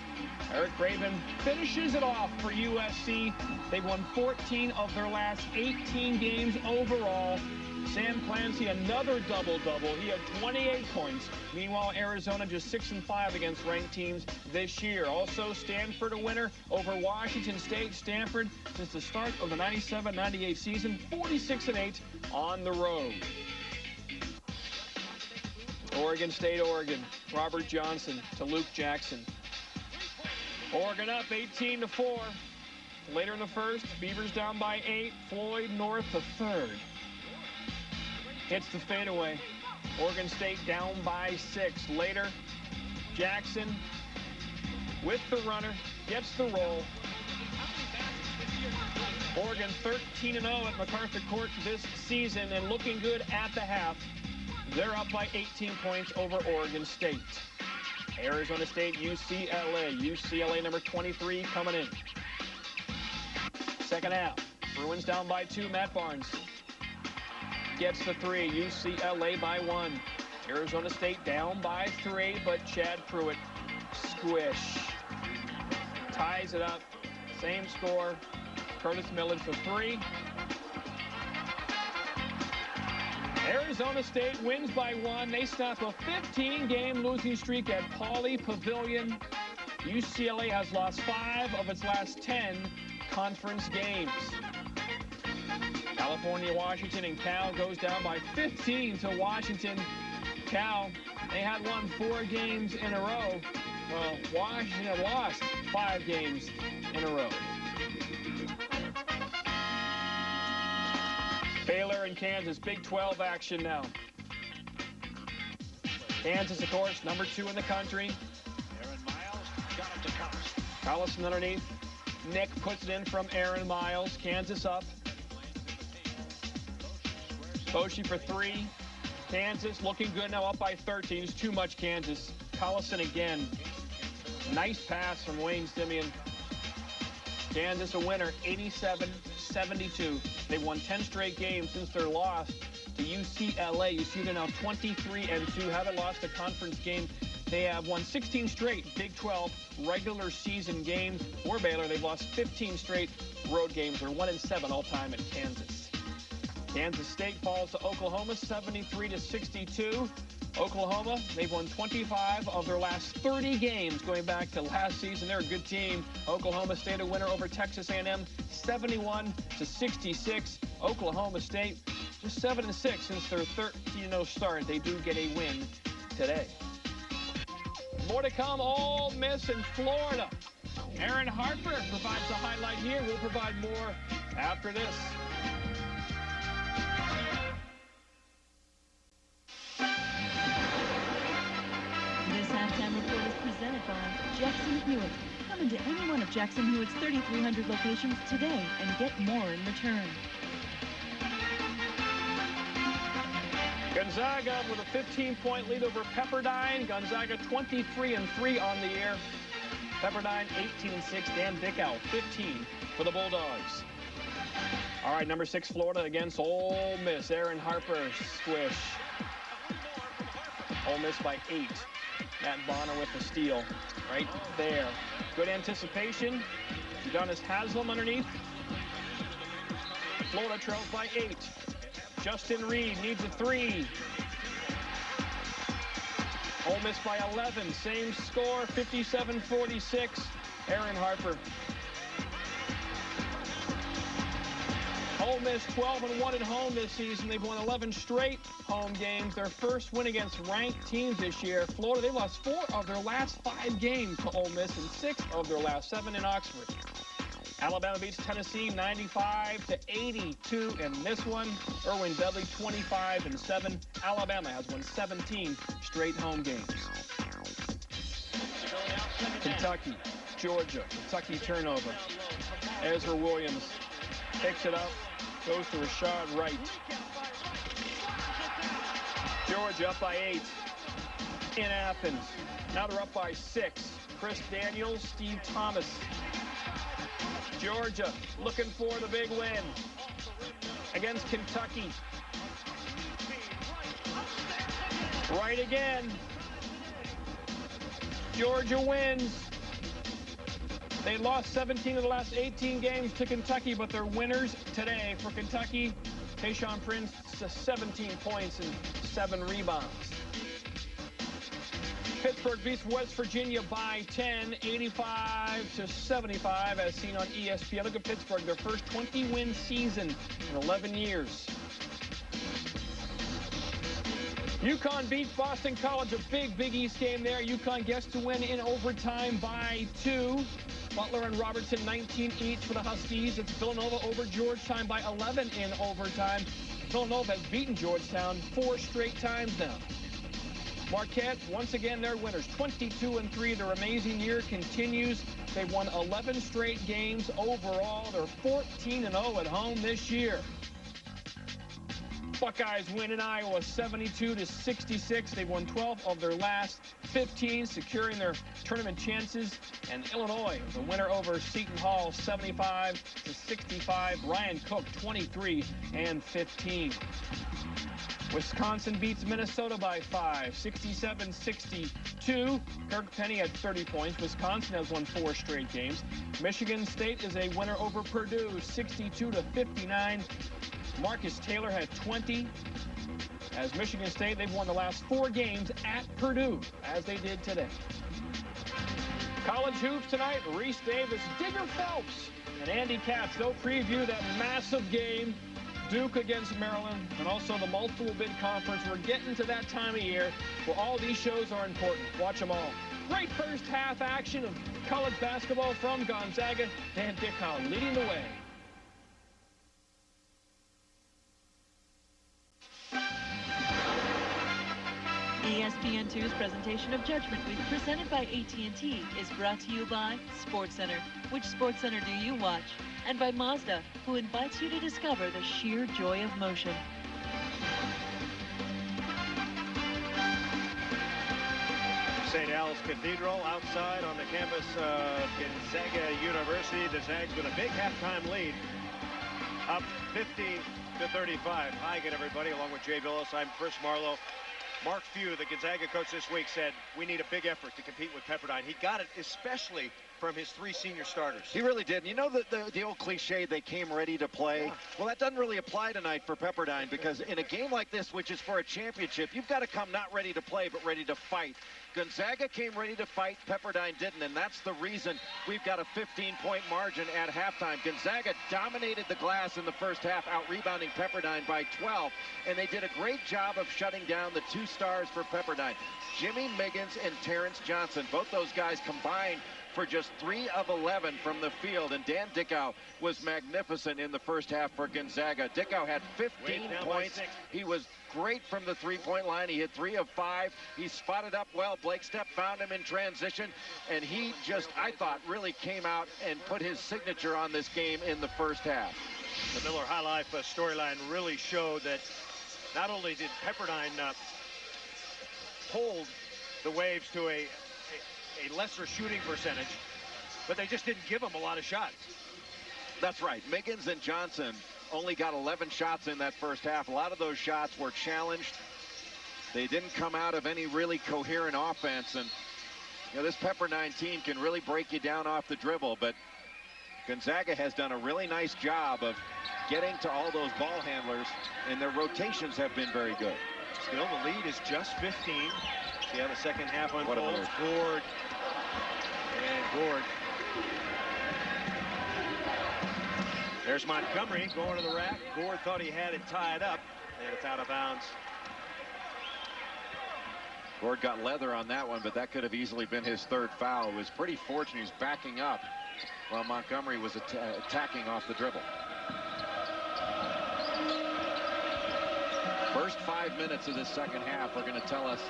Eric Graven finishes it off for USC. They've won 14 of their last 18 games overall. Sam Clancy, another double-double. He had 28 points. Meanwhile, Arizona just 6-5 against ranked teams this year. Also, Stanford a winner over Washington State. Stanford, since the start of the 97-98 season, 46-8 on the road. Oregon State, Oregon. Robert Johnson to Luke Jackson. Oregon up 18-4. Later in the first, Beavers down by 8. Floyd North the third. Hits the fadeaway. Oregon State down by 6. Later, Jackson with the runner, gets the roll. Oregon 13-0 at MacArthur Court this season and looking good at the half. They're up by 18 points over Oregon State. Arizona State, UCLA. UCLA number 23 coming in. Second half. Bruins down by 2. Matt Barnes gets the 3. UCLA by 1. Arizona State down by 3, but Chad Pruitt squish. Ties it up. Same score. Curtis Millage for 3. Arizona State wins by 1. They snap a 15-game losing streak at Pauley Pavilion. UCLA has lost 5 of its last 10 conference games. California, Washington, and Cal goes down by 15 to Washington. Cal, they had won 4 games in a row. Well, Washington had lost 5 games in a row. Baylor and Kansas, Big 12 action now. Kansas, of course, number 2 in the country. Aaron Miles got it to Collison. Collison underneath. Nick puts it in from Aaron Miles. Kansas up. Boshi for 3. Kansas looking good now, up by 13. It's too much Kansas. Collison again. Nice pass from Wayne Simeon. Kansas a winner, 87-72. They've won 10 straight games since their loss to UCLA. You see they're now 23-2. Haven't lost a conference game. They have won 16 straight Big 12 regular season games. For Baylor, they've lost 15 straight road games. They're 1-7 all-time at Kansas. Kansas State falls to Oklahoma, 73-62. Oklahoma, they've won 25 of their last 30 games going back to last season. They're a good team. Oklahoma State a winner over Texas A&M, 71-66. Oklahoma State just 7-6 since their 13-0 start. They do get a win today. More to come, Ole Miss in Florida. Aaron Harper provides a highlight here. We'll provide more after this. This halftime report is presented by Jackson Hewitt. Come into any one of Jackson Hewitt's 3,300 locations today and get more in return. Gonzaga with a 15-point lead over Pepperdine. Gonzaga 23-3 on the year. Pepperdine 18-6. Dan Dickau 15 for the Bulldogs. All right, number 6 Florida against Ole Miss. Aaron Harper squish. Ole Miss by 8. Matt Bonner with the steal right there. Good anticipation. Udonis Haslam underneath. Florida trails by 8. Justin Reed needs a 3. Ole Miss by 11. Same score, 57-46. Aaron Harper. Ole Miss 12-1 at home this season. They've won 11 straight home games. Their first win against ranked teams this year. Florida, they lost 4 of their last 5 games to Ole Miss and 6 of their last 7 in Oxford. Alabama beats Tennessee 95-82 in this one. Irwin Dudley 25-7. Alabama has won 17 straight home games. Kentucky, Georgia, Kentucky turnover. Ezra Williams picks it up, goes to Rashad Wright. Georgia up by 8 in Athens. Now they're up by 6. Chris Daniels, Steve Thomas. Georgia looking for the big win against Kentucky. Right again. Georgia wins. They lost 17 of the last 18 games to Kentucky, but they're winners today. For Kentucky, Tayshaun Prince, 17 points and 7 rebounds. Pittsburgh beats West Virginia by 10, 85-75, as seen on ESPN. Look at Pittsburgh, their first 20-win season in 11 years. UConn beats Boston College, a big East game there. UConn gets to win in overtime by 2. Butler and Robertson 19 each for the Huskies. It's Villanova over Georgetown by 11 in overtime. Villanova has beaten Georgetown 4 straight times now. Marquette, once again, they're winners. 22-3. Their amazing year continues. They've won 11 straight games overall. They're 14-0 at home this year. Buckeyes win in Iowa 72-66. They've won 12 of their last 15, securing their tournament chances. And Illinois, the winner over Seton Hall 75-65. Ryan Cook 23 and 15. Wisconsin beats Minnesota by 5, 67-62. Kirk Penny had 30 points. Wisconsin has won 4 straight games. Michigan State is a winner over Purdue, 62-59. Marcus Taylor had 20. As Michigan State, they've won the last 4 games at Purdue, as they did today. College hoops tonight, Reese Davis, Digger Phelps, and Andy Katz. They'll preview that massive game, Duke against Maryland, and also the multiple bid conference. We're getting to that time of year where all these shows are important. Watch them all. Great first half action of college basketball from Gonzaga. Dan Dickau leading the way. ESPN2's presentation of Judgment Week, presented by AT&T, is brought to you by SportsCenter. Which SportsCenter do you watch? And by Mazda, who invites you to discover the sheer joy of motion. St. Al's Cathedral outside on the campus of Gonzaga University. The Zags with a big halftime lead, up 50-35. Hi again, everybody. Along with Jay Villas, I'm Chris Marlowe. Mark Few, the Gonzaga coach this week, said we need a big effort to compete with Pepperdine. He got it especially from his 3 senior starters. He really did. And you know the old cliche, they came ready to play? Yeah. Well, that doesn't really apply tonight for Pepperdine, because in a game like this, which is for a championship, you've got to come not ready to play, but ready to fight. Gonzaga came ready to fight, Pepperdine didn't, and that's the reason we've got a 15-point margin at halftime. Gonzaga dominated the glass in the first half, out-rebounding Pepperdine by 12, and they did a great job of shutting down the 2 stars for Pepperdine, Jimmy Miggins and Terrence Johnson. Both those guys combined for just 3 of 11 from the field, and Dan Dickau was magnificent in the first half for Gonzaga. Dickau had 15 points. He was great from the 3-point line. He hit 3 of 5. He spotted up well. Blake Stepp found him in transition, and he just, I thought, really came out and put his signature on this game in the first half. The Miller High Life storyline really showed that not only did Pepperdine hold the Waves to a lesser shooting percentage, but they just didn't give them a lot of shots. That's right. Miggins and Johnson only got 11 shots in that first half. A lot of those shots were challenged. They didn't come out of any really coherent offense, and you know, this Pepperdine team can really break you down off the dribble, but Gonzaga has done a really nice job of getting to all those ball handlers, and their rotations have been very good. Still, the lead is just 15. See how the second half What a unfolds. move. Gord. And Gord. There's Montgomery going to the rack. Gord thought he had it tied up, and it's out of bounds. Gord got leather on that one, but that could have easily been his third foul. It was pretty fortunate. He was backing up while Montgomery was attacking off the dribble. First 5 minutes of this second half are going to tell us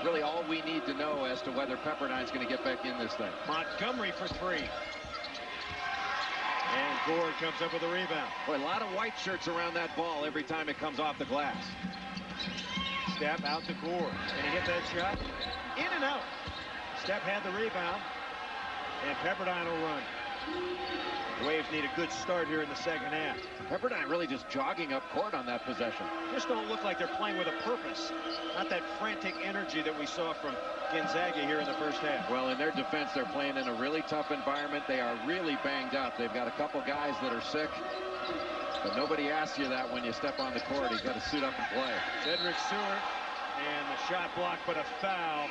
really all we need to know as to whether Pepperdine's going to get back in this thing. Montgomery for three. And Gord comes up with a rebound. Boy, a lot of white shirts around that ball every time it comes off the glass. Step out to Gord. Can he hit that shot? In and out. Step had the rebound. And Pepperdine will run. The Waves need a good start here in the second half. Pepperdine really just jogging up court on that possession. Just don't look like they're playing with a purpose. Not that frantic energy that we saw from Gonzaga here in the first half. Well, in their defense, they're playing in a really tough environment. They are really banged up. They've got a couple guys that are sick. But nobody asks you that when you step on the court. You've got to suit up and play. Cedric Seward, and the shot blocked, but a foul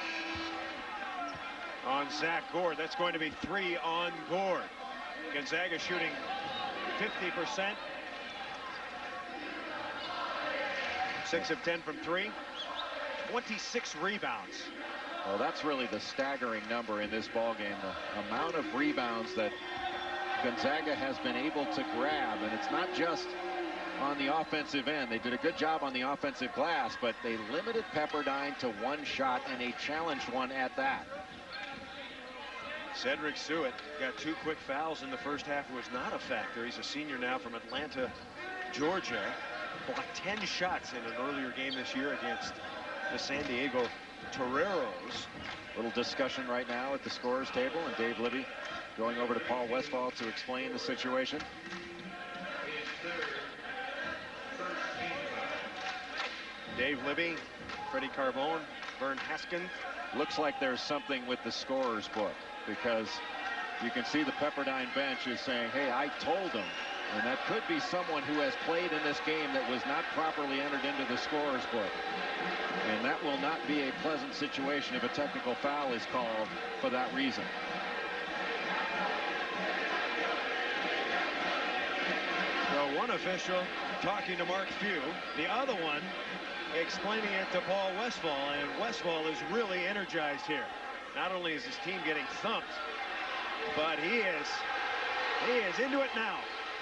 on Zach Gord. That's going to be 3 on Gord. Gonzaga shooting 50%. 6 of 10 from 3. 26 rebounds. Well, that's really the staggering number in this ball game. The amount of rebounds that Gonzaga has been able to grab, and it's not just on the offensive end. They did a good job on the offensive glass, but they limited Pepperdine to 1 shot, and a challenged one at that. Cedric Seward got 2 quick fouls in the first half. It was not a factor. He's a senior now from Atlanta, Georgia. Blocked 10 shots in an earlier game this year against the San Diego Toreros. Little discussion right now at the scorer's table, and Dave Libby going over to Paul Westphal to explain the situation. Dave Libby, Freddie Carbone, Vern Haskin. Looks like there's something with the scorer's book, because you can see the Pepperdine bench is saying, hey, I told him. And that could be someone who has played in this game that was not properly entered into the scorer's book. And that will not be a pleasant situation if a technical foul is called for that reason. So one official talking to Mark Few, the other one explaining it to Paul Westphal, and Westphal is really energized here. Not only is his team getting thumped, but he is into it now.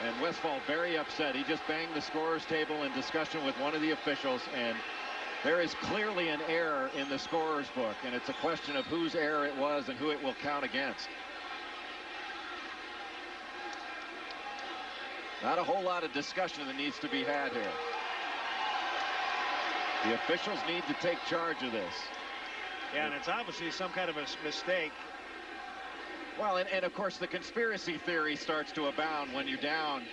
And Westphal very upset. He just banged the scorer's table in discussion with one of the officials, and there is clearly an error in the scorer's book, and it's a question of whose error it was and who it will count against. Not a whole lot of discussion that needs to be had here. The officials need to take charge of this. Yeah, and it's obviously some kind of a mistake. Well, and of course the conspiracy theory starts to abound when you're down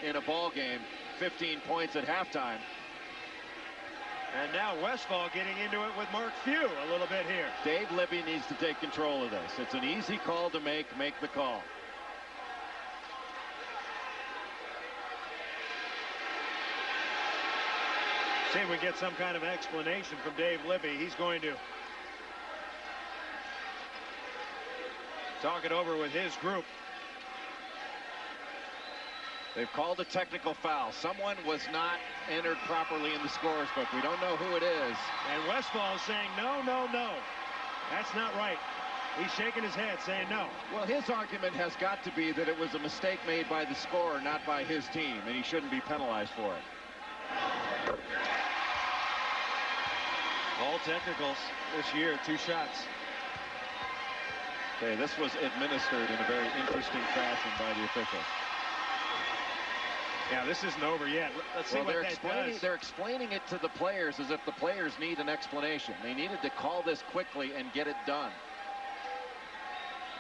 in a ball game 15 points at halftime. And now Westphal getting into it with Mark Few a little bit here. Dave Libby needs to take control of this. It's an easy call to make the call. See if we get some kind of explanation from Dave Libby. He's going to talk it over with his group. They've called a technical foul. Someone was not entered properly in the scorer's book. We don't know who it is. And Westphal is saying, no, no, no. That's not right. He's shaking his head saying no. Well, his argument has got to be that it was a mistake made by the scorer, not by his team, and he shouldn't be penalized for it. All technicals this year, 2 shots. Okay, this was administered in a very interesting fashion by the officials. Yeah, this isn't over yet. Let's see what that does. They're explaining it to the players as if the players need an explanation. They needed to call this quickly and get it done.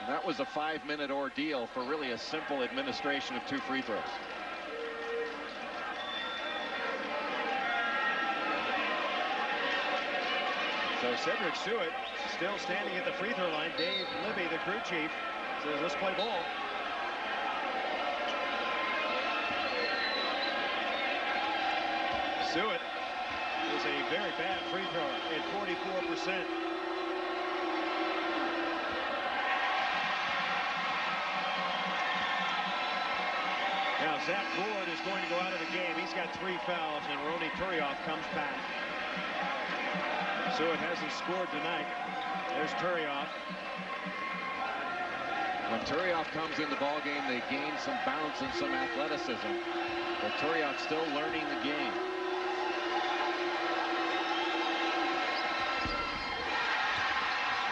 And that was a 5-minute ordeal for really a simple administration of 2 free throws. So Cedric Seward still standing at the free throw line. Dave Libby, the crew chief, says, let's play ball. Seward is a very bad free thrower at 44%. Zach Gord is going to go out of the game. He's got 3 fouls, and Roni Turioff comes back. Suet hasn't scored tonight. There's Turioff. When Turioff comes in the ball game, they gain some bounce and some athleticism. But Turioff's still learning the game.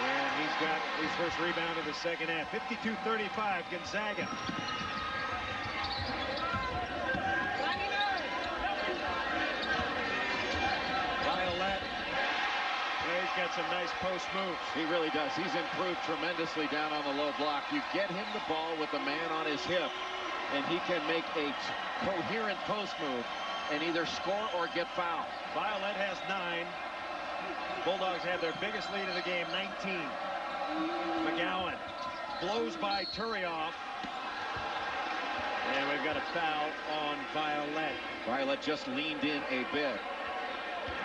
And he's got his first rebound of the second half. 52-35, Gonzaga. Violet. He's got some nice post moves. He really does. He's improved tremendously down on the low block. You get him the ball with a man on his hip, and he can make a coherent post move and either score or get fouled. Violet has 9. Bulldogs have their biggest lead of the game, 19. McGowan blows by Turioff. And we've got a foul on Violet. Violet just leaned in a bit.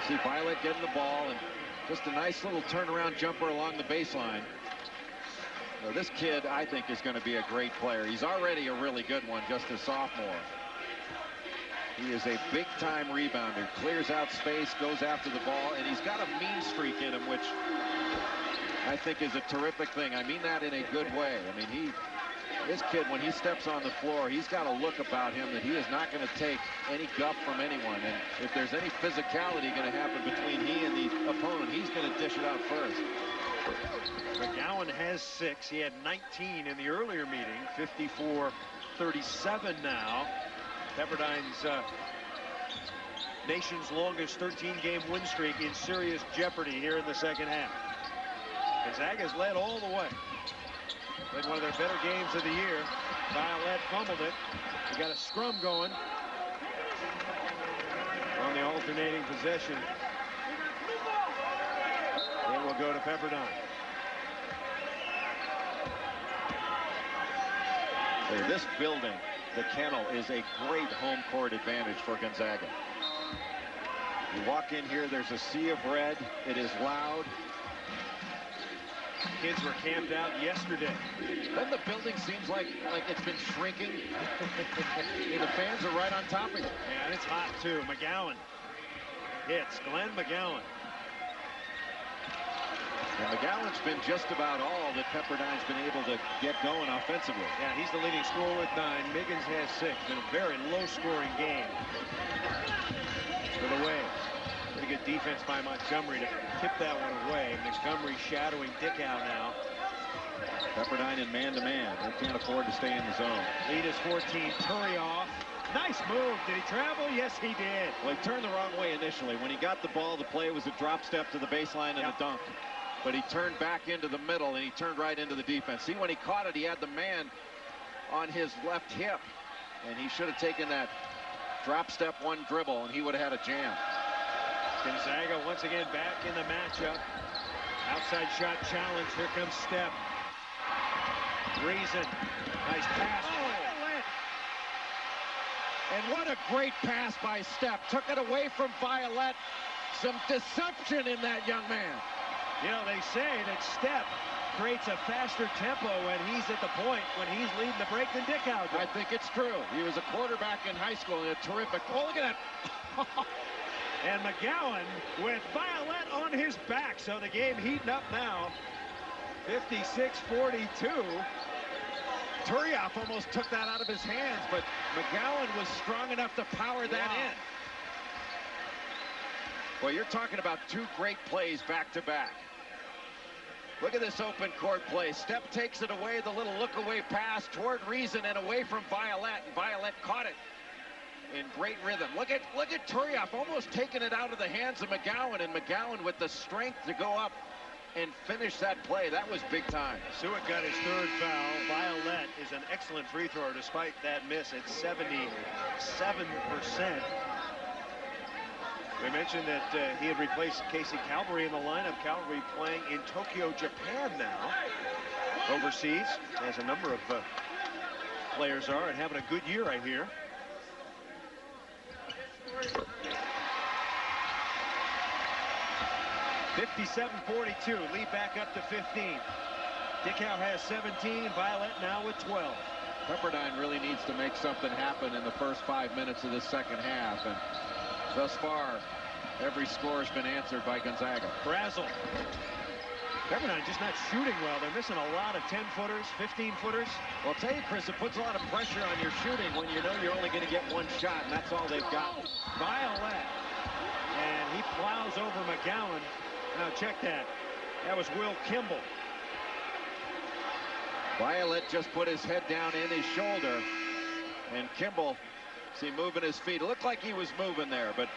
See Violet getting the ball and just a nice little turnaround jumper along the baseline. Now, this kid, I think, is going to be a great player. He's already a really good one, just a sophomore. He is a big-time rebounder, clears out space, goes after the ball, and he's got a mean streak in him, which I think is a terrific thing. I mean that in a good way. I mean, this kid, when he steps on the floor, he's got a look about him that he is not going to take any guff from anyone. And if there's any physicality going to happen between he and the opponent, he's going to dish it out first. McGowan has 6. He had 19 in the earlier meeting. 54-37 now. Pepperdine's nation's longest 13-game win streak in serious jeopardy here in the second half. Gonzaga's led all the way. Played one of their better games of the year. Violet fumbled it. We got a scrum going on the alternating possession. It will go to Pepperdine. This building, the Kennel, is a great home court advantage for Gonzaga. You walk in here, there's a sea of red. It is loud. Kids were camped out yesterday. Then the building seems like it's been shrinking. The fans are right on top of you. Yeah, and it's hot too. McGowan hits. Glenn McGowan. And McGowan's been just about all that Pepperdine's been able to get going offensively. Yeah, he's the leading scorer with 9. Miggins has 6. Been a very low-scoring game for the Waves. Pretty good defense by Montgomery to tip that one away. Montgomery shadowing Dickau now. Pepperdine in man-to-man. They can't afford to stay in the zone. Lead is 14. Turioff. Nice move. Did he travel? Yes, he did. Well, he turned the wrong way initially. When he got the ball, the play was a drop step to the baseline and a dunk. But he turned back into the middle, and he turned right into the defense. See, when he caught it, he had the man on his left hip. And he should have taken that drop step, one dribble, and he would have had a jam. Gonzaga once again back in the matchup. Outside shot challenge. Here comes Step. Reason. Nice pass. And what a great pass by Step. Took it away from Violet. Some deception in that young man. You know, they say that Step creates a faster tempo when he's at the point, when he's leading the break than Dickau does. I think it's true. He was a quarterback in high school and a terrific. Oh, look at that. And McGowan with Violet on his back. So the game heating up now. 56-42. Turioff almost took that out of his hands, but McGowan was strong enough to power that in. Well, you're talking about 2 great plays back-to-back. Look at this open court play. Step takes it away, the little look-away pass toward Reason and away from Violet, and Violet caught it in great rhythm. Look at Turioff almost taking it out of the hands of McGowan, and McGowan with the strength to go up and finish that play. That was big time. Suet got his 3rd foul. Violet is an excellent free thrower despite that miss at 77%. We mentioned that he had replaced Casey Calvary in the lineup. Calvary playing in Tokyo, Japan now. Overseas, as a number of players are, and having a good year, I hear. (57-42), lead back up to 15. Dickau has 17, Violet now with 12. Pepperdine really needs to make something happen in the first 5 minutes of this second half, and thus far every score has been answered by Gonzaga. Brazel. Pepperdine just not shooting well. They're missing a lot of 10-footers, 15-footers. Well, I'll tell you, Chris, it puts a lot of pressure on your shooting when you know you're only going to get one shot, and that's all they've got. Violet. And he plows over McGowan. Now check that. That was Will Kimball. Violet just put his head down in his shoulder, and Kimball, see, moving his feet. It looked like he was moving there, but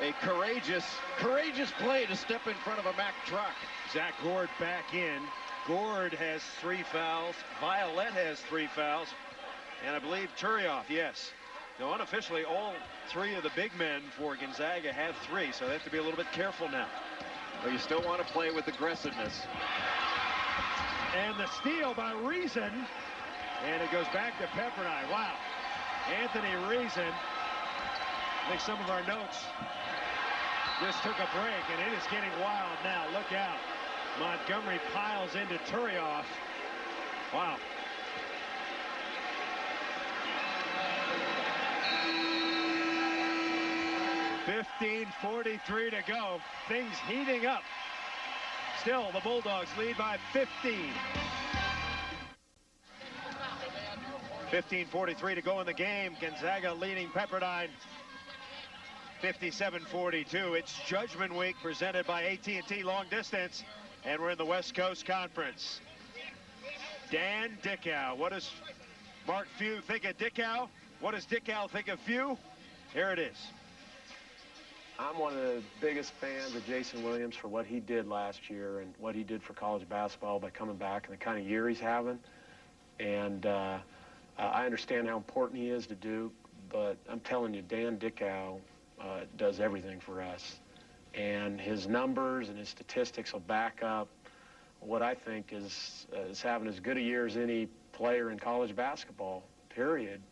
a courageous play to step in front of a Mack truck. Zach Gord back in. Gord has 3 fouls. Violet has 3 fouls. And I believe Turioff, yes. So unofficially, all 3 of the big men for Gonzaga have 3, so they have to be a little bit careful now. But you still want to play with aggressiveness. And the steal by Reason. And it goes back to Pepperdine. Wow. Anthony Reason. I think some of our notes just took a break, and it is getting wild now. Look out. Montgomery piles into Turioff. Wow. .43 to go. Things heating up. Still, the Bulldogs lead by 15. 15:43 to go in the game. Gonzaga leading Pepperdine 57-42. It's Judgment Week presented by AT&T Long Distance, and we're in the West Coast Conference. Dan Dickau. What does Mark Few think of Dickau? What does Dickau think of Few? Here it is. I'm one of the biggest fans of Jason Williams for what he did last year and what he did for college basketball by coming back and the kind of year he's having. And I understand how important he is to Duke, but I'm telling you, Dan Dickau does everything for us. And his numbers and his statistics will back up what I think is having as good a year as any player in college basketball, period.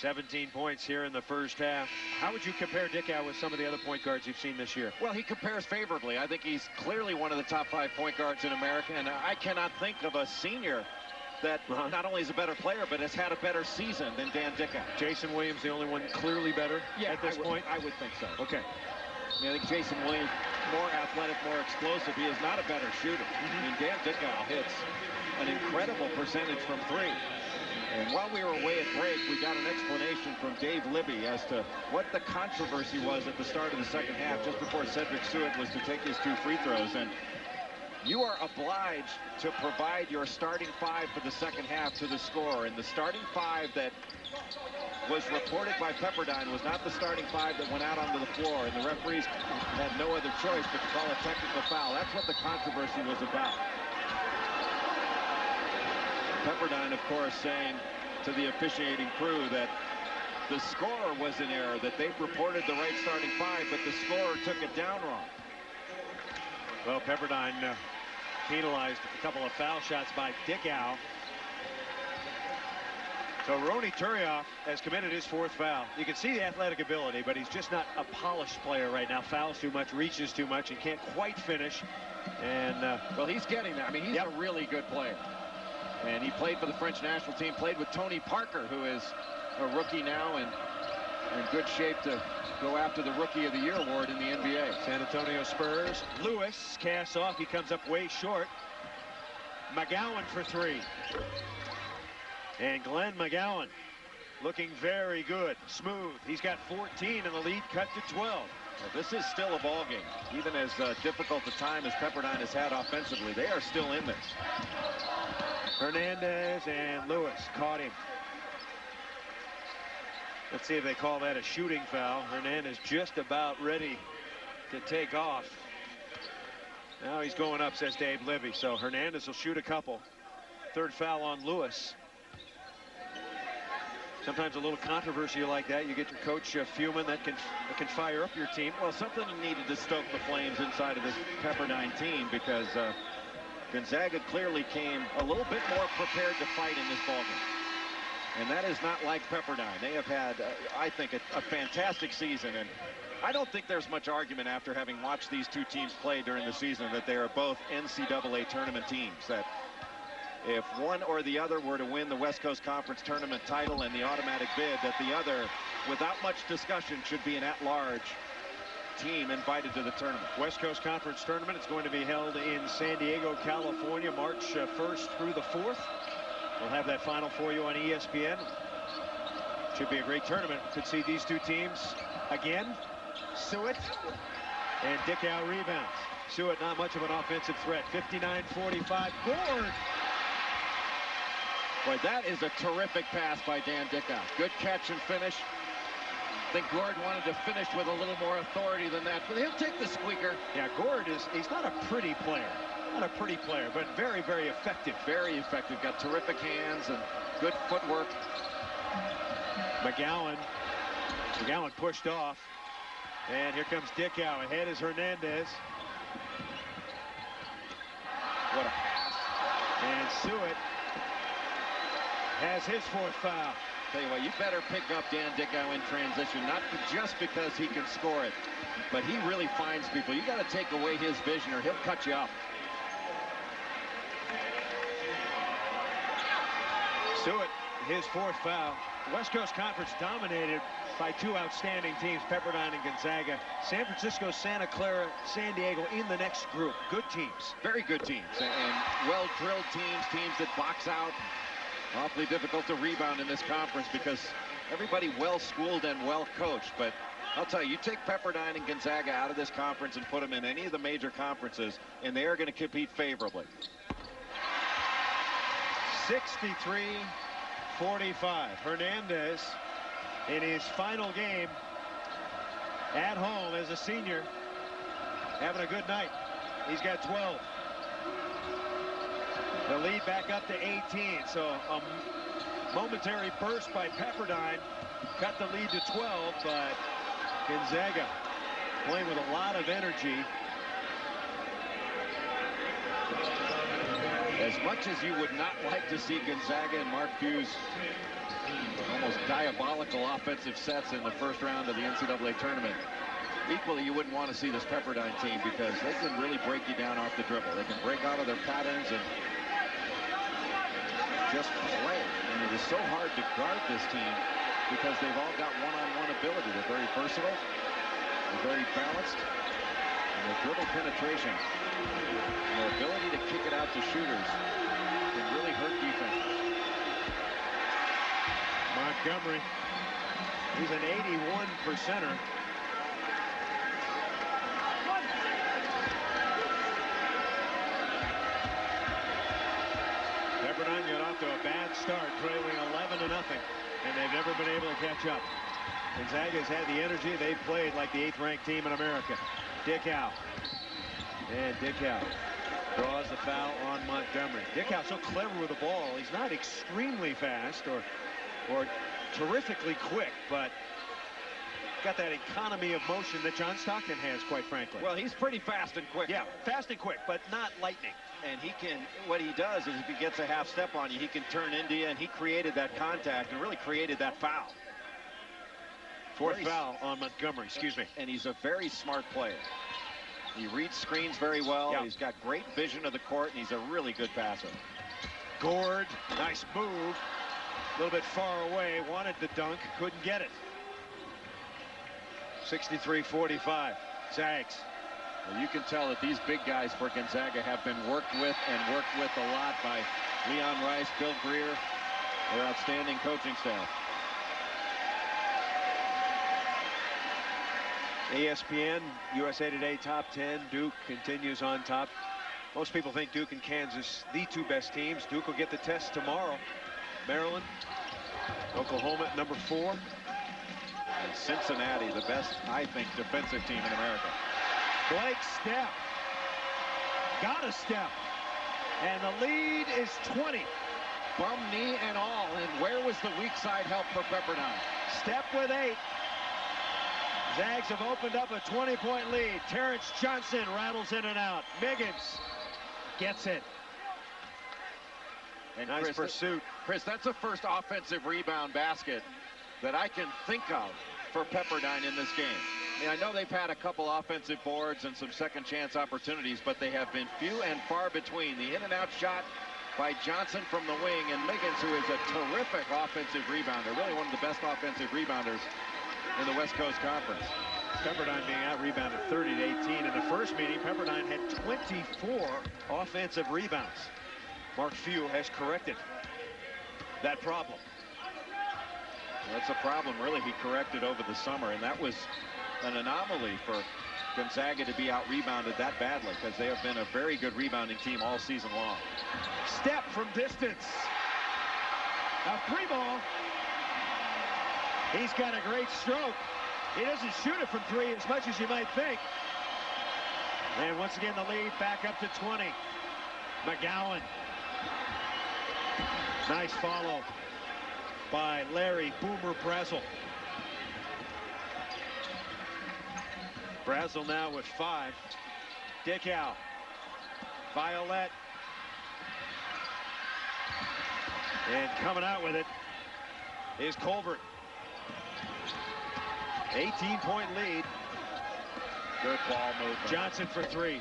17 points here in the first half. How would you compare Dickau with some of the other point guards you've seen this year? Well, he compares favorably. I think he's clearly one of the top 5 point guards in America, and I cannot think of a senior that not only is a better player, but has had a better season than Dan Dickau. Jason Williams, the only one clearly better at this point? I would think so. Okay. I think Jason Williams, more athletic, more explosive. He is not a better shooter. I mean, Dan Dickau hits an incredible percentage from 3. And while we were away at break, we got an explanation from Dave Libby as to what the controversy was at the start of the second half, just before Cedric Suet was to take his 2 free throws. And you are obliged to provide your starting 5 for the second half to the scorer. And the starting 5 that was reported by Pepperdine was not the starting 5 that went out onto the floor. And the referees had no other choice but to call a technical foul. That's what the controversy was about. Pepperdine, of course, saying to the officiating crew that the scorer was in error, that they reported the right starting 5, but the scorer took it down wrong. Well, Pepperdine penalized a couple of foul shots by Dickau. So Ronny Turioff has committed his 4th foul. You can see the athletic ability, but he's just not a polished player right now. Fouls too much, reaches too much, and can't quite finish. And well, he's getting there. I mean, he's a really good player. And he played for the French national team, played with Tony Parker, who is a rookie now and in good shape to go after the Rookie of the Year award in the NBA. San Antonio Spurs. Lewis casts off. He comes up way short. McGowan for 3. And Glenn McGowan looking very good. Smooth. He's got 14 and the lead cut to 12. Well, this is still a ball game. Even as difficult a time as Pepperdine has had offensively, they are still in this. Hernandez and Lewis caught him. Let's see if they call that a shooting foul. Hernandez just about ready to take off. Now he's going up, says Dave Libby. So Hernandez will shoot a couple. 3rd foul on Lewis. Sometimes a little controversy like that, you get your coach fuming, that can fire up your team. Well, something needed to stoke the flames inside of this Pepperdine team, because Gonzaga clearly came a little bit more prepared to fight in this ballgame. And that is not like Pepperdine. They have had, I think, a fantastic season. And I don't think there's much argument after having watched these 2 teams play during the season that they are both NCAA tournament teams. That if one or the other were to win the West Coast Conference tournament title and the automatic bid, that the other, without much discussion, should be an at-large team invited to the tournament. West Coast Conference tournament. It's going to be held in San Diego, California, March 1st through the 4th. We'll have that final for you on ESPN. Should be a great tournament. Could see these two teams again. Suet and Dickau rebounds. Suet not much of an offensive threat. 59-45. Gord. Boy, that is a terrific pass by Dan Dickau. Good catch and finish. I think Gord wanted to finish with a little more authority than that, but he'll take the squeaker. Yeah, Gord he's not a pretty player. Not a pretty player, but very, very effective. Very effective. Got terrific hands and good footwork. McGowan pushed off. And here comes Dickau. Ahead is Hernandez. What a pass. And Suet has his 4th foul. Tell you what, you better pick up Dan Dickau in transition, not just because he can score it, but he really finds people. You got to take away his vision or he'll cut you up. Suet, his 4th foul. West Coast Conference dominated by 2 outstanding teams, Pepperdine and Gonzaga. San Francisco, Santa Clara, San Diego in the next group. Good teams. Very good teams and well-drilled teams, teams that box out. Awfully difficult to rebound in this conference because everybody well-schooled and well-coached. But I'll tell you, take Pepperdine and Gonzaga out of this conference and put them in any of the major conferences, and they are going to compete favorably. 63-45. Hernandez in his final game at home as a senior, having a good night. He's got 12. The lead back up to 18. So a momentary burst by Pepperdine cut the lead to 12, but Gonzaga playing with a lot of energy. As much as you would not like to see Gonzaga and Mark Hughes almost diabolical offensive sets in the first round of the NCAA tournament, equally you wouldn't want to see this Pepperdine team because they can really break you down off the dribble. They can break out of their patterns and just play. And it is so hard to guard this team because they've all got one-on-one ability. They're very versatile. They're very balanced. And their dribble penetration, and their ability to kick it out to shooters can really hurt defense. Montgomery, he's an 81%er. Pepperdine got off to a bad start, trailing 11-0, and they've never been able to catch up. Gonzaga's had the energy. They've played like the 8th-ranked team in America. Dickau. And Dickau draws the foul on Montgomery. Dickau so clever with the ball. He's not extremely fast or terrifically quick, but got that economy of motion that John Stockton has, quite frankly. Well, he's pretty fast and quick. Yeah, fast and quick, but not lightning. And he can, what he does is if he gets a half step on you, he can turn into you, and he created that contact and really created that foul. 4th foul on Montgomery, excuse me. And he's a very smart player. He reads screens very well. Yeah. He's got great vision of the court, and he's a really good passer. Gord, nice move. A little bit far away, wanted the dunk, couldn't get it. 63-45, Zags. Well, you can tell that these big guys for Gonzaga have been worked with and worked with a lot by Leon Rice, Bill Greer, their outstanding coaching staff. ESPN, USA Today top 10. Duke continues on top. Most people think Duke and Kansas, the 2 best teams. Duke will get the test tomorrow. Maryland, Oklahoma at number 4. And Cincinnati, the best, I think, defensive team in America. Blake step. Got a step. And the lead is 20. Bum knee and all. And where was the weak side help for Pepperdine? Step with 8. Zags have opened up a 20-point lead. Terrence Johnson rattles in and out. Miggins gets it. And nice pursuit. Chris, that's the first offensive rebound basket that I can think of for Pepperdine in this game. I mean, I know they've had a couple offensive boards and some second chance opportunities, but they have been few and far between. The in and out shot by Johnson from the wing, and Miggins, who is a terrific offensive rebounder, really one of the best offensive rebounders in the West Coast Conference. Pepperdine being out-rebounded 30-18. In the first meeting, Pepperdine had 24 offensive rebounds. Mark Few has corrected that problem. That's a problem, really, he corrected over the summer, and that was an anomaly for Gonzaga to be out-rebounded that badly, because they have been a very good rebounding team all season long. Step from distance. A three ball. He's got a great stroke. He doesn't shoot it from three as much as you might think. And once again, the lead back up to 20. McGowan. Nice follow by Larry Boomer Brazel. Brazel now with 5. Dickau. Violet. And coming out with it is Colbert. 18-point lead. Good ball movement. Johnson for 3.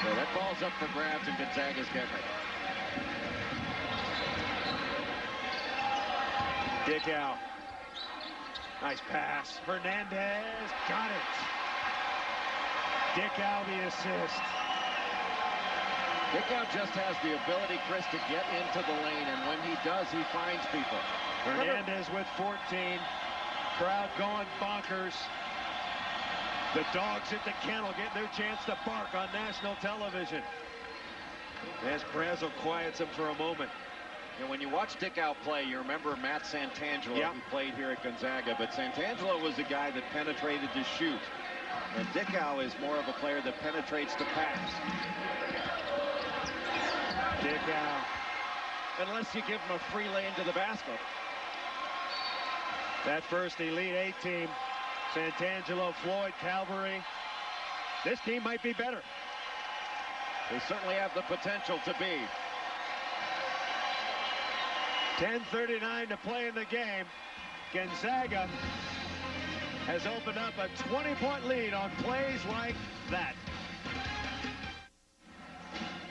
So that ball's up for grabs, and Gonzaga's getting it. Dickau. Nice pass. Hernandez got it. Dickau the assist. Dickau just has the ability, Chris, to get into the lane, and when he does, he finds people. Hernandez with 14. Crowd going bonkers. The dogs at the kennel getting their chance to bark on national television. As Brazel quiets him for a moment. And when you watch Dickau play, you remember Matt Santangelo, who played here at Gonzaga. But Santangelo was a guy that penetrated to shoot. And Dickau is more of a player that penetrates to pass. Dickau. Unless you give him a free lane to the basket. That first Elite 8 team, Santangelo, Floyd, Calvary. This team might be better. They certainly have the potential to be. 10:39 to play in the game. Gonzaga has opened up a 20-point lead on plays like that.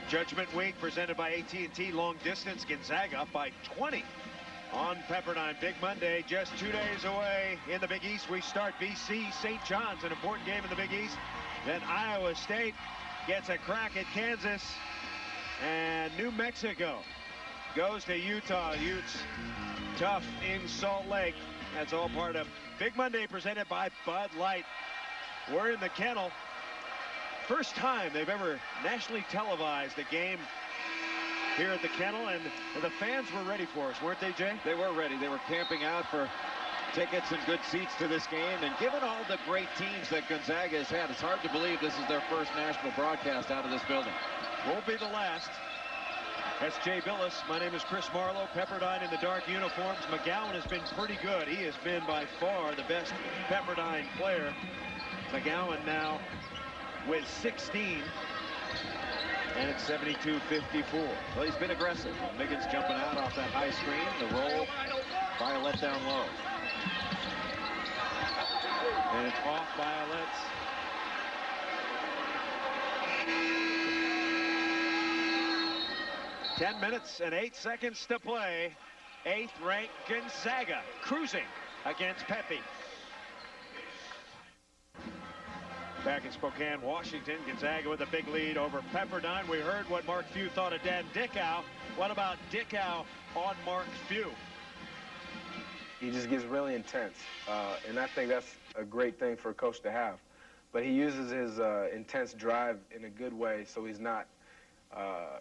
Judgment Week presented by AT&T Long Distance. Gonzaga up by 20 on Pepperdine. Big Monday just 2 days away. In the Big East, we start BC St. John's, an important game in the Big East. Then Iowa State gets a crack at Kansas. And New Mexico goes to Utah. Utes tough in Salt Lake. That's all part of Big Monday presented by Bud Light. We're in the kennel. First time they've ever nationally televised a game here at the kennel, and the fans were ready for us, weren't they, Jay? They were ready. They were camping out for tickets and good seats to this game. And given all the great teams that Gonzaga has had, it's hard to believe this is their first national broadcast out of this building. Won't be the last. That's Jay Billis. My name is Chris Marlowe. Pepperdine in the dark uniforms. McGowan has been pretty good. He has been by far the best Pepperdine player. McGowan now with 16. And it's 72-54. Well, he's been aggressive. Miggins jumping out off that high screen. The roll, Violet down low. And it's off Violet's. Ten minutes and 8 seconds to play. 8th-ranked Gonzaga cruising against Pepe. Back in Spokane, Washington, Gonzaga with a big lead over Pepperdine. We heard what Mark Few thought of Dan Dickau. What about Dickau on Mark Few? He just gets really intense, and I think that's a great thing for a coach to have. But he uses his intense drive in a good way, so he's not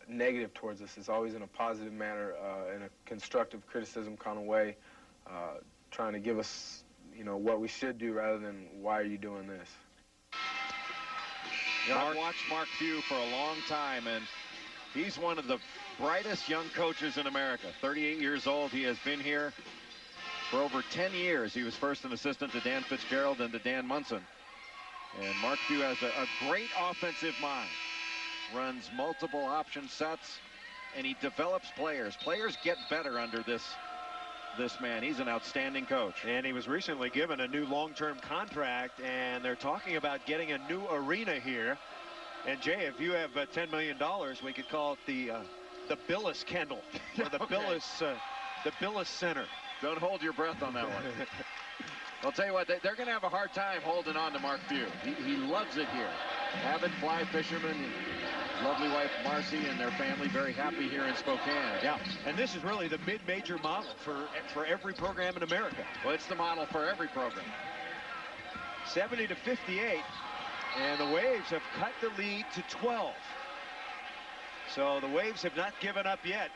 negative towards us. It's always in a positive manner, in a constructive criticism kind of way, trying to give us, you know, what we should do rather than why are you doing this. You know, I've watched Mark Few for a long time, and he's one of the brightest young coaches in America. 38 years old. He has been here for over 10 years. He was first an assistant to Dan Fitzgerald and to Dan Munson. And Mark Few has a great offensive mind. Runs multiple option sets, and he develops players. Players get better under this man. He's an outstanding coach. And he was recently given a new long-term contract, and they're talking about getting a new arena here And Jay, if you have $10 million, we could call it the Billis Kennel, or the Billis Center. Don't hold your breath on that one. I'll tell you what, they're going to have a hard time holding on to Mark Few. He loves it here. Avid fly fisherman, lovely wife Marcy and their family very happy here in Spokane. Yeah, and this is really the mid-major model for every program in America. Well, it's the model for every program. 70-58, and the Waves have cut the lead to 12. So the Waves have not given up yet.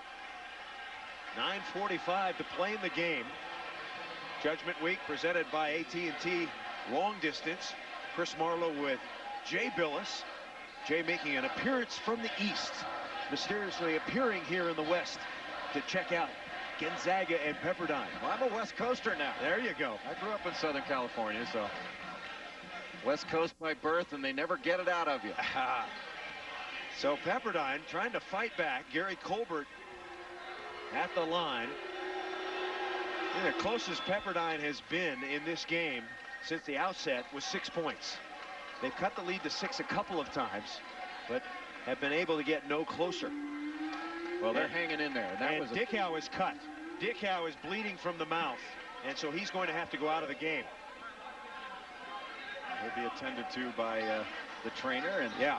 9:45 to play in the game. Judgment Week presented by AT&T Long Distance. Chris Marlowe with Jay Billis. Jay making an appearance from the east, mysteriously appearing here in the west to check out Gonzaga and Pepperdine. Well, I'm a West Coaster now. There you go. I grew up in Southern California, so West Coast by birth, and they never get it out of you. So Pepperdine trying to fight back. Gary Colbert at the line. The closest Pepperdine has been in this game since the outset was 6 points. They've cut the lead to 6 a couple of times, but have been able to get no closer. Well, they're hanging in there. And Dickau is cut. Dickau is bleeding from the mouth, and so he's going to have to go out of the game. He'll be attended to by the trainer. And yeah,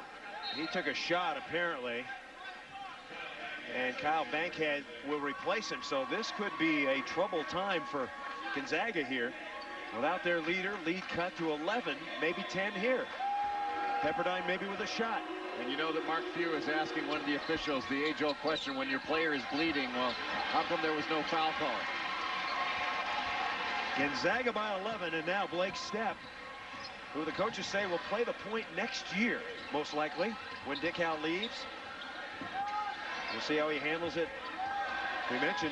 he took a shot apparently. And Kyle Bankhead will replace him, so this could be a trouble time for Gonzaga here. Without their leader, lead cut to 11, maybe 10 here. Pepperdine maybe with a shot. And you know that Mark Few is asking one of the officials the age-old question, when your player is bleeding, well, how come there was no foul call? Gonzaga by 11, and now Blake Stepp, who the coaches say will play the point next year, most likely, when Dickau leaves. We'll see how he handles it. We mentioned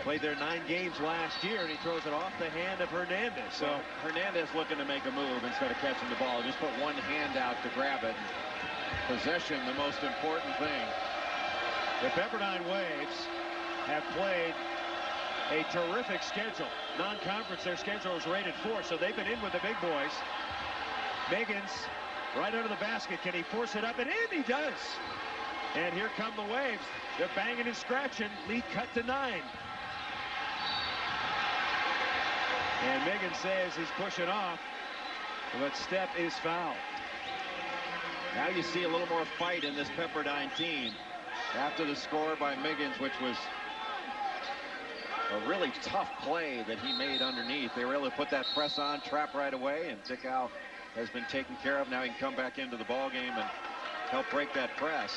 played there 9 games last year, and he throws it off the hand of Hernandez. So Hernandez looking to make a move instead of catching the ball. Just put one hand out to grab it. Possession, the most important thing. The Pepperdine Waves have played a terrific schedule. Non-conference, their schedule is rated 4, so they've been in with the big boys. Miggins right under the basket. Can he force it up and in? He does. And here come the Waves. They're banging and scratching. Lead cut to 9. And Miggins says he's pushing off, but Stepp is fouled. Now you see a little more fight in this Pepperdine team after the score by Miggins, which was a really tough play that he made underneath. They were able to put that press on, trap right away, and Dickau has been taken care of. Now he can come back into the ball game and help break that press.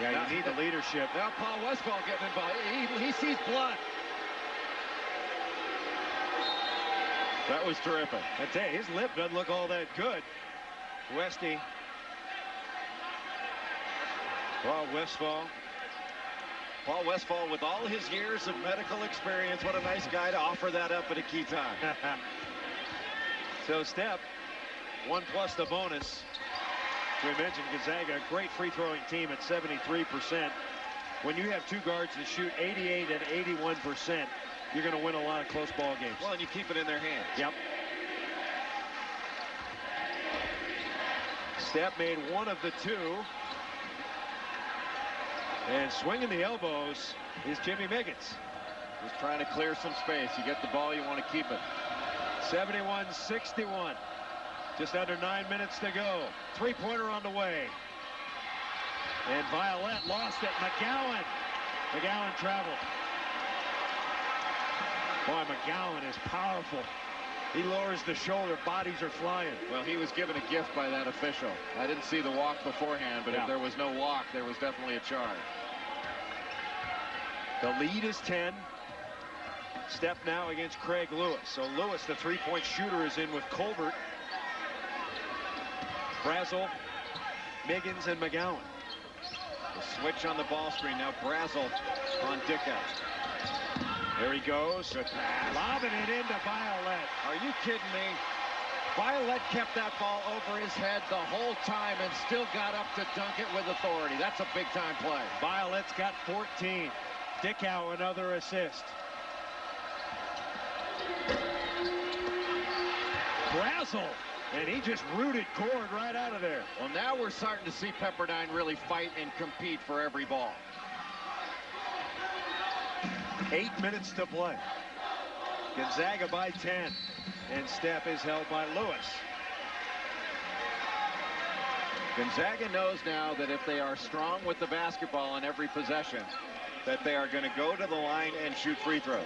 Yeah, you need the leadership. Now Paul Westphal getting involved. He sees blood. That was terrific. I tell you, his lip doesn't look all that good. Westy. Paul Westphal. Paul Westphal, with all his years of medical experience, what a nice guy to offer that up at a key time. So Stepp, 1+ the bonus. We mentioned Gonzaga, a great free-throwing team at 73%. When you have 2 guards that shoot 88 and 81%, you're going to win a lot of close ball games. Well, and you keep it in their hands. Yep. Stepp made 1 of the 2. And swinging the elbows is Jimmy Miggins. Just trying to clear some space. You get the ball, you want to keep it. 71-61. Just under 9 minutes to go. 3-pointer on the way. And Violette lost it. McGowan traveled. Boy, McGowan is powerful. He lowers the shoulder. Bodies are flying. Well, he was given a gift by that official. I didn't see the walk beforehand, but if there was no walk, there was definitely a charge. The lead is 10. Stepp now against Craig Lewis. So Lewis, the 3-point shooter, is in with Colbert, Brazel, Miggins, and McGowan. The switch on the ball screen. Now Brazel on Dickau. There he goes. Lobbing it into Violette. Are you kidding me? Violette kept that ball over his head the whole time and still got up to dunk it with authority. That's a big-time play. Violette's got 14. Dickau another assist. Brazel And he just rooted Cord right out of there. Well, now we're starting to see Pepperdine really fight and compete for every ball. 8 minutes to play. Gonzaga by 10. And step is held by Lewis. Gonzaga knows now that if they are strong with the basketball in every possession, that they are going to go to the line and shoot free throws.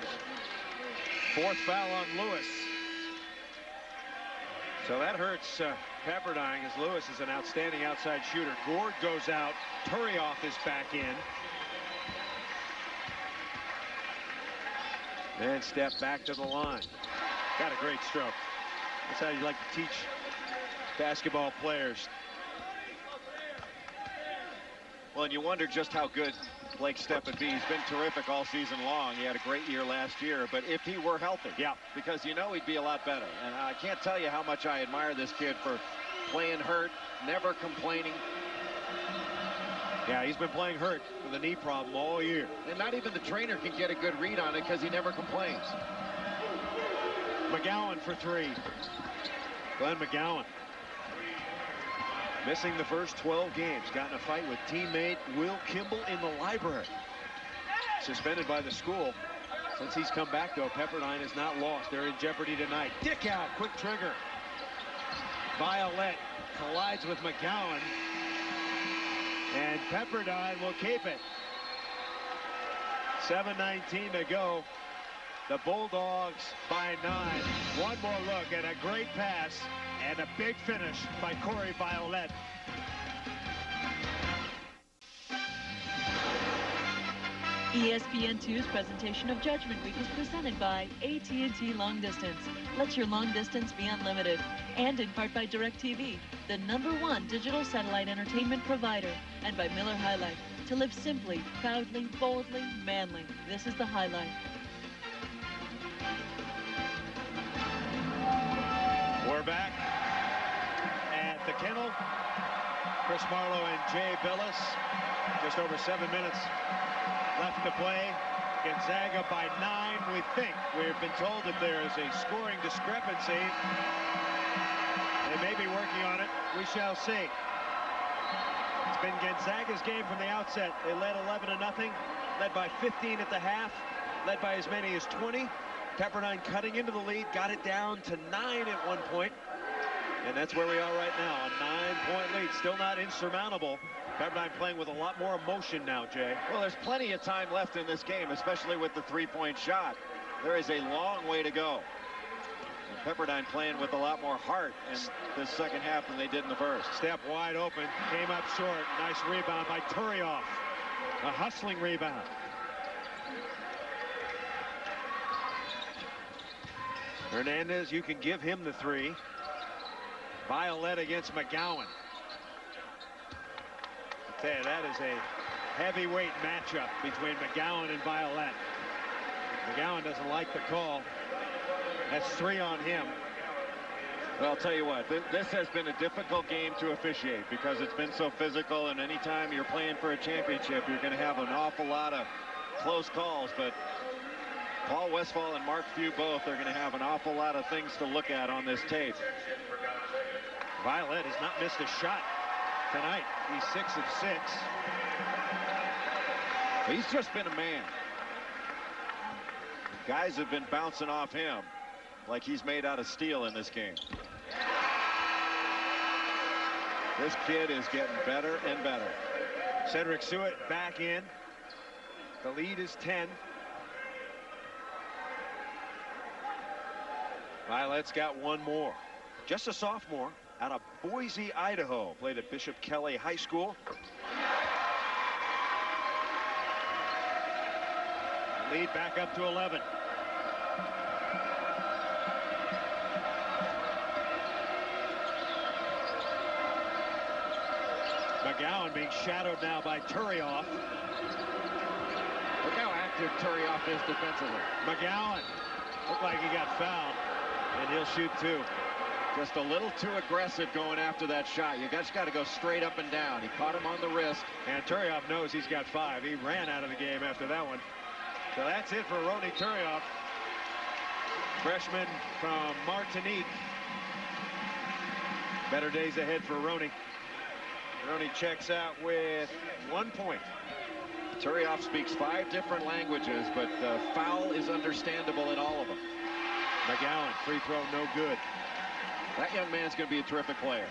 4th foul on Lewis. So that hurts Pepperdine, as Lewis is an outstanding outside shooter. Gord goes out. Turioff is back in. And step back to the line. Got a great stroke. That's how you like to teach basketball players. Well, and you wonder just how good Blake Stepp would be. He's been terrific all season long. He had a great year last year, but if he were healthy, because you know he'd be a lot better. And I can't tell you how much I admire this kid for playing hurt, never complaining. Yeah, he's been playing hurt with a knee problem all year. And not even the trainer can get a good read on it because he never complains. McGowan for 3. Glenn McGowan. Missing the first 12 games. Got in a fight with teammate Will Kimball in the library. Suspended by the school. Since he's come back, though, Pepperdine has not lost. They're in jeopardy tonight. Dickau, quick trigger. Violet collides with McGowan. And Pepperdine will keep it. 7:19 to go. The Bulldogs by 9. One more look and a great pass and a big finish by Corey Violet. ESPN2's presentation of Judgment Week is presented by AT&T Long Distance. Let your long distance be unlimited. And in part by DirecTV, the #1 digital satellite entertainment provider. And by Miller High Life. To live simply, proudly, boldly, manly. This is the highlight. We're back at the kennel. Chris Marlowe and Jay Billis. Just over 7 minutes left to play. Gonzaga by 9. We think. We've been told that there is a scoring discrepancy. They may be working on it. We shall see. It's been Gonzaga's game from the outset. They led 11-0, led by 15 at the half, led by as many as 20. Pepperdine cutting into the lead, got it down to 9 at one point. And that's where we are right now, a 9-point lead. Still not insurmountable. Pepperdine playing with a lot more emotion now, Jay. Well, there's plenty of time left in this game, especially with the three-point shot. There is a long way to go. And Pepperdine playing with a lot more heart in this second half than they did in the first. Step wide open, came up short. Nice rebound by Turioff. A hustling rebound. Hernandez, you can give him the 3. Violet against McGowan. I tell you, that is a heavyweight matchup between McGowan and Violet. McGowan doesn't like the call. That's 3 on him. Well, I'll tell you what, this has been a difficult game to officiate because it's been so physical, and anytime you're playing for a championship, you're going to have an awful lot of close calls, but Paul Westphal and Mark Few both are going to have an awful lot of things to look at on this tape. Violet has not missed a shot tonight. He's 6 of 6. He's just been a man. Guys have been bouncing off him like he's made out of steel in this game. This kid is getting better and better. Cedric Suet back in. The lead is 10. Violet's got one more. Just a sophomore out of Boise, Idaho. Played at Bishop Kelly High School. Lead back up to 11. McGowan being shadowed now by Turioff. Look how active Turioff is defensively. McGowan looked like he got fouled, and he'll shoot 2. Just a little too aggressive going after that shot. You just got to go straight up and down. He caught him on the wrist. And Turioff knows he's got 5. He ran out of the game after that one. So that's it for Ronny Turioff. Freshman from Martinique. Better days ahead for Roney. Roney checks out with 1 point. Turioff speaks 5 different languages, but foul is understandable in all of them. McGowan, free throw, no good. That young man's going to be a terrific player.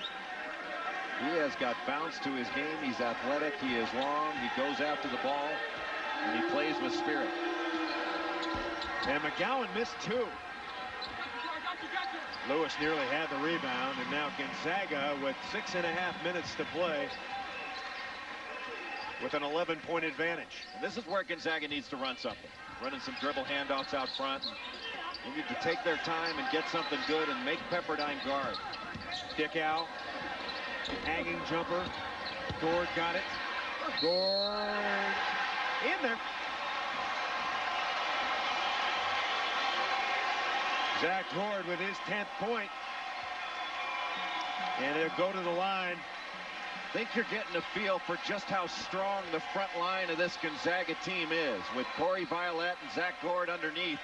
He has got bounce to his game. He's athletic. He is long. He goes after the ball, and he plays with spirit. And McGowan missed 2. Lewis nearly had the rebound, and now Gonzaga with 6.5 minutes to play with an 11-point advantage. And this is where Gonzaga needs to run something. Running some dribble handoffs out front. They need to take their time and get something good and make Pepperdine guard. Dickau, hanging jumper. Gord got it. Gord in there. Zach Gord with his 10th point. And he'll go to the line. I think you're getting a feel for just how strong the front line of this Gonzaga team is. With Corey Violette and Zach Gord underneath,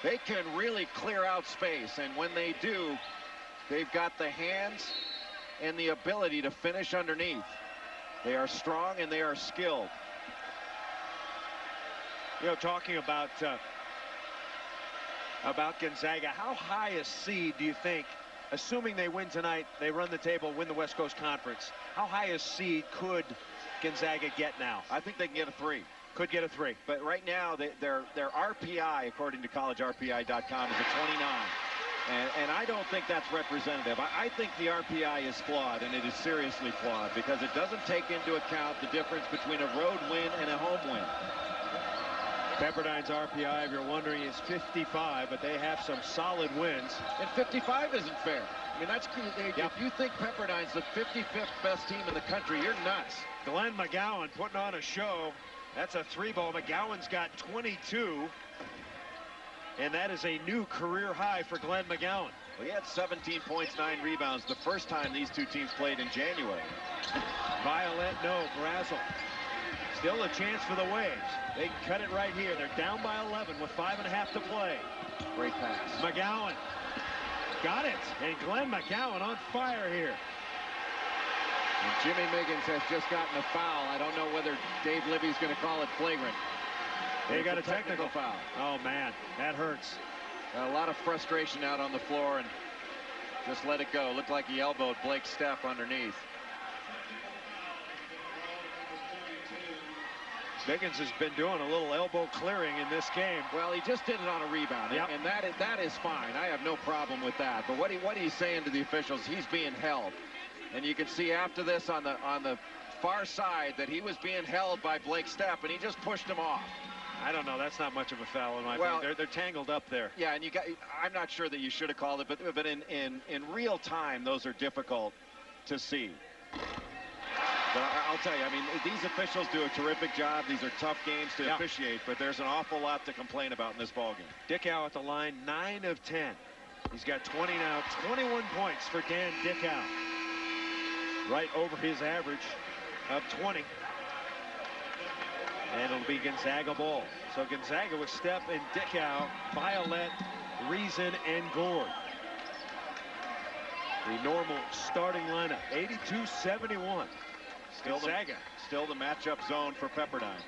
they can really clear out space. And when they do, they've got the hands and the ability to finish underneath. They are strong and they are skilled. You know, talking about Gonzaga, how high a seed do you think, assuming they win tonight, they run the table, win the West Coast Conference, how high a seed could Gonzaga get now? I think they can get a 3. Could get a 3. But right now, their RPI, according to collegerpi.com, is a 29. And I don't think that's representative. I think the RPI is flawed, and it is seriously flawed, because it doesn't take into account the difference between a road win and a home win. Pepperdine's RPI, if you're wondering, is 55, but they have some solid wins. And 55 isn't fair. I mean, that's if you think Pepperdine's the 55th best team in the country, you're nuts. Glenn McGowan putting on a show. That's a 3-ball. McGowan's got 22. And that is a new career high for Glenn McGowan. Well, he had 17 points, 9 rebounds the first time these two teams played in January. Violet, no. Brazel. Still a chance for the Waves. They can cut it right here. They're down by 11 with 5.5 to play. Great pass. McGowan got it. And Glenn McGowan on fire here. And Jimmy Miggins has just gotten a foul. I don't know whether Dave Libby's going to call it flagrant. They got a technical foul. Oh, man, that hurts. A lot of frustration out on the floor, and just let it go. Looked like he elbowed Blake Stepp underneath. Miggins has been doing a little elbow clearing in this game. Well, he just did it on a rebound, yep. And that is fine. I have no problem with that. But what he's saying to the officials, he's being held. And you can see after this on the far side that he was being held by Blake Stepp, and he just pushed him off. I don't know. That's not much of a foul in my opinion. They're tangled up there. Yeah, and I'm not sure that you should have called it, but in real time, those are difficult to see. But I'll tell you, I mean, these officials do a terrific job. These are tough games to officiate, but there's an awful lot to complain about in this ballgame. Dickau at the line, 9 of 10. He's got 20 now, 21 points for Dan Dickau. Right over his average of 20. And it'll be Gonzaga ball. So Gonzaga with Stepp and Dickau, Violet, Reason, and Gord. The normal starting lineup, 82-71. Gonzaga. Still the matchup zone for Pepperdine.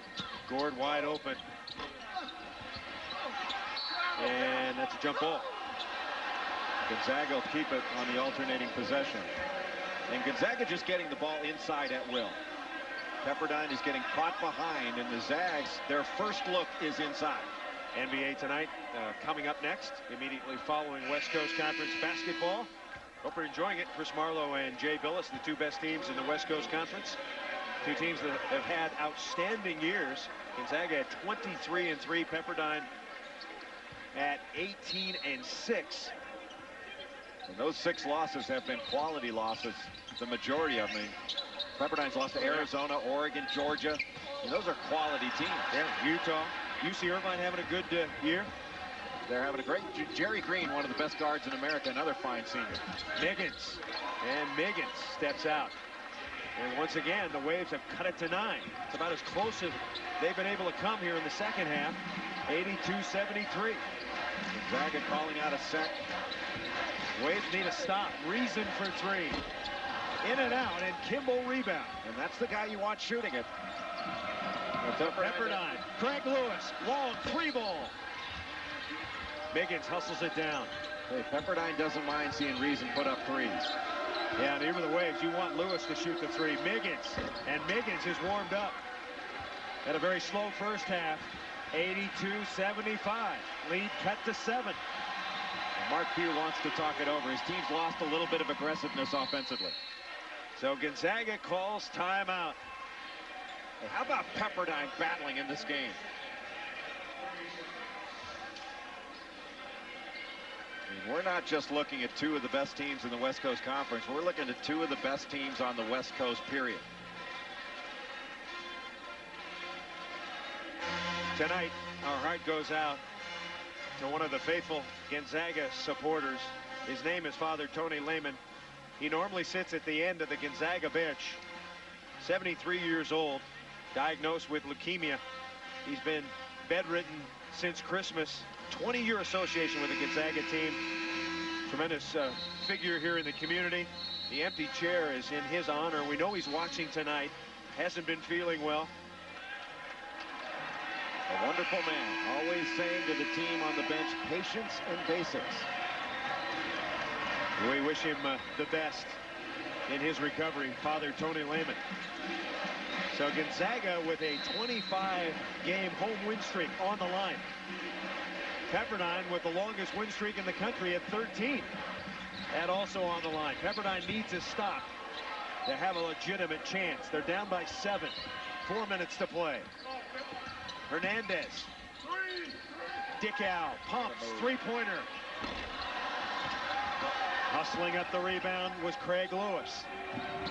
Gord wide open. And that's a jump ball. Gonzaga will keep it on the alternating possession. And Gonzaga just getting the ball inside at will. Pepperdine is getting caught behind, and the Zags, their first look is inside. NBA tonight coming up next, immediately following West Coast Conference basketball. Hope you're enjoying it. Chris Marlowe and Jay Billis, the two best teams in the West Coast Conference. Two teams that have had outstanding years. Gonzaga at 23-3, Pepperdine at 18-6. And those 6 losses have been quality losses, the majority of them. Pepperdine's lost to Arizona, Oregon, Georgia. And those are quality teams. Yeah, Utah. UC Irvine having a good year. They're having a great. Jerry Green, one of the best guards in America, another fine senior. Miggins. And Miggins steps out. And once again, the Waves have cut it to 9. It's about as close as they've been able to come here in the second half. 82-73. Gonzaga calling out a set. Waves need a stop. Reason for three. In and out, and Kimball rebound. And that's the guy you want shooting it. Pepperdine. Craig Lewis. Long three ball. Miggins hustles it down. Hey, Pepperdine doesn't mind seeing Reason put up threes. Yeah, and even the Waves, you want Lewis to shoot the three. Miggins. And Miggins is warmed up. Had a very slow first half. 82-75. Lead cut to 7. Mark Pugh wants to talk it over. His team's lost a little bit of aggressiveness offensively. So Gonzaga calls timeout. How about Pepperdine battling in this game? I mean, we're not just looking at two of the best teams in the West Coast Conference. We're looking at two of the best teams on the West Coast, period. Tonight, our heart goes out to one of the faithful Gonzaga supporters. His name is Father Tony Lehman. He normally sits at the end of the Gonzaga bench. 73 years old, diagnosed with leukemia. He's been bedridden since Christmas. 20-year association with the Gonzaga team. Tremendous figure here in the community. The empty chair is in his honor. We know he's watching tonight. Hasn't been feeling well. A wonderful man, always saying to the team on the bench, patience and basics. We wish him the best in his recovery, Father Tony Lehman. So Gonzaga with a 25-game home win streak on the line. Pepperdine with the longest win streak in the country at 13. That also on the line. Pepperdine needs a stop to have a legitimate chance. They're down by 7. 4 minutes to play. Hernandez. Dickau pumps. Three-pointer. Hustling up the rebound was Craig Lewis.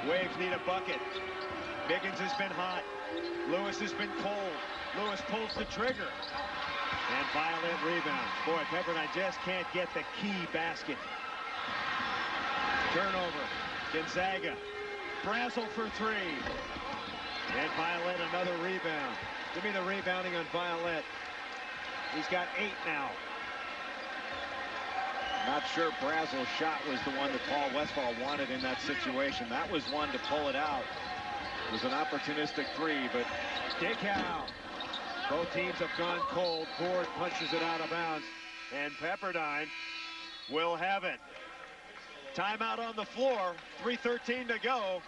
Waves need a bucket. Miggins has been hot. Lewis has been cold. Lewis pulls the trigger. And Violet rebound. Boy, Pepperdine just can't get the key basket. Turnover. Gonzaga. Brazel for three. And Violet another rebound. Give me the rebounding on Violet. He's got 8 now. Not sure Brazel's shot was the one that Paul Westphal wanted in that situation. That was one to pull it out. It was an opportunistic three, but Dickau. Both teams have gone cold. Ford punches it out of bounds. And Pepperdine will have it. Timeout on the floor. 3:13 to go.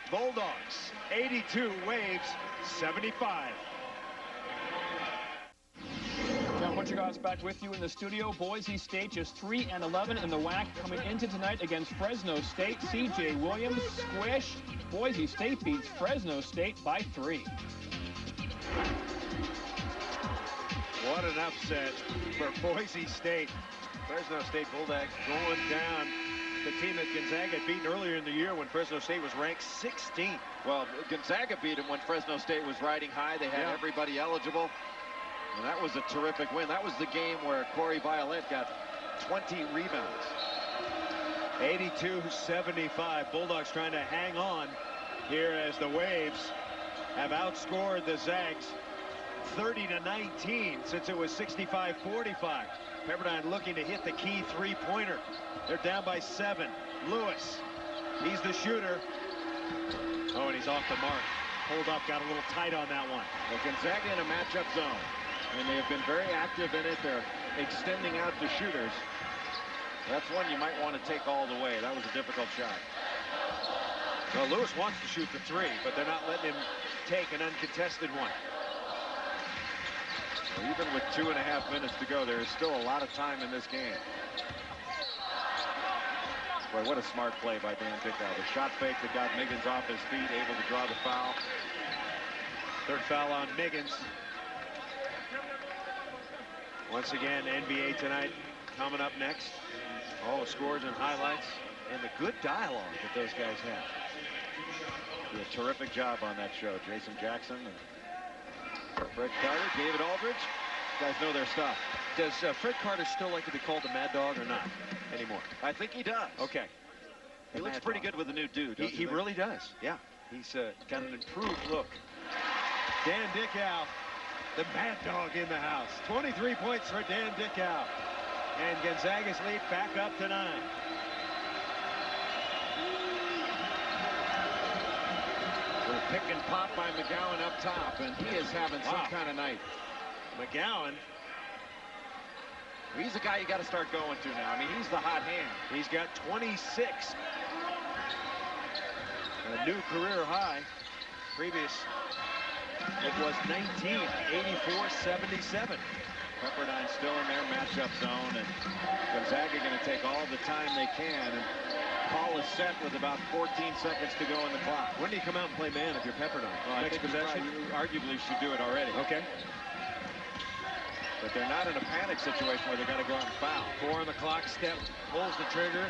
Bulldogs 82, Waves 75. John Butchergoss back with you in the studio. Boise State just 3-11 in the WAC coming into tonight against Fresno State. C.J. Williams squish. Boise State beats Fresno State by 3. What an upset for Boise State. Fresno State Bulldogs going down. The team that Gonzaga had beaten earlier in the year when Fresno State was ranked 16th. well, Gonzaga beat them when Fresno State was riding high. They had everybody eligible. And that was a terrific win. That was the game where Corey Violet got 20 rebounds. 82-75. Bulldogs trying to hang on here as the Waves have outscored the Zags 30-19 since it was 65-45. Pepperdine looking to hit the key three-pointer. They're down by 7. Lewis, he's the shooter. Oh, and he's off the mark. Hold up, got a little tight on that one. Well, Gonzaga in a matchup zone, and they have been very active in it. They're extending out the shooters. That's one you might want to take all the way. That was a difficult shot. Well, Lewis wants to shoot the three, but they're not letting him take an uncontested one. So even with 2.5 minutes to go, there is still a lot of time in this game. Boy, what a smart play by Dan Dickau. The shot fake that got Miggins off his feet, able to draw the foul. Third foul on Miggins. Once again, NBA tonight coming up next. All the scores and highlights and the good dialogue that those guys have. Did a terrific job on that show. Jason Jackson and Fred Carter, David Aldridge. You guys know their stuff. Does Fred Carter still like to be called the Mad Dog or not anymore? I think he does. Okay. He looks pretty good with the new dude. He really does. Yeah. He's got an improved look. Dan Dickau The Mad Dog in the house. 23 points for Dan Dickau. And Gonzaga's lead back up to 9. Little pick and pop by McGowan up top, and he is having some kind of night. McGowan. He's the guy you got to start going to now. I mean, he's the hot hand. He's got 26. A new career high. Previous, it was 19, 84-77. Pepperdine still in their matchup zone, and Gonzaga going to take all the time they can. And call is set with about 14 seconds to go in the clock. When do you come out and play man if you're Pepperdine? Well, I think you arguably should do it already. Okay. But they're not in a panic situation where they got to go out and foul. 4 on the clock. Step pulls the trigger.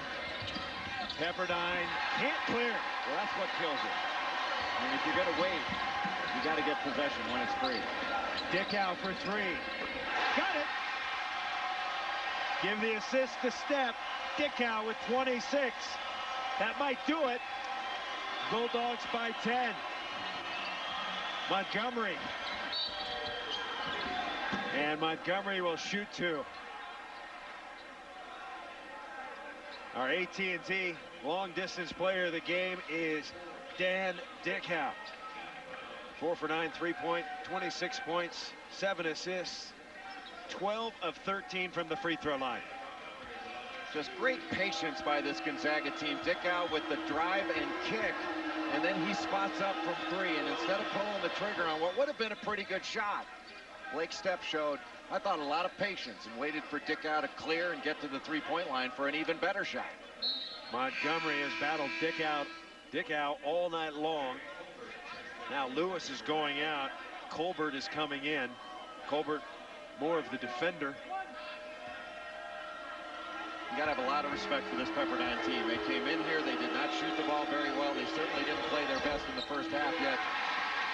Pepperdine can't clear. Well, that's what kills you. I mean, if you're going to wait, you got to get possession when it's free. Dickau for 3. Got it. Give the assist to Step. Dickau with 26. That might do it. Bulldogs by 10. Montgomery. And Montgomery will shoot 2. Our AT&T long distance player of the game is Dan Dickau. 4 for 9 3-point, 26 points, 7 assists, 12 of 13 from the free throw line. Just great patience by this Gonzaga team. Dickau with the drive and kick, and then he spots up from 3, and instead of pulling the trigger on what would have been a pretty good shot, Blake Stepp showed, I thought, a lot of patience and waited for Dickau to clear and get to the 3-point line for an even better shot. Montgomery has battled Dickau all night long. Now Lewis is going out. Colbert is coming in. Colbert, more of the defender. You got to have a lot of respect for this Pepperdine team. They came in here, they did not shoot the ball very well. They certainly didn't play their best in the first half yet.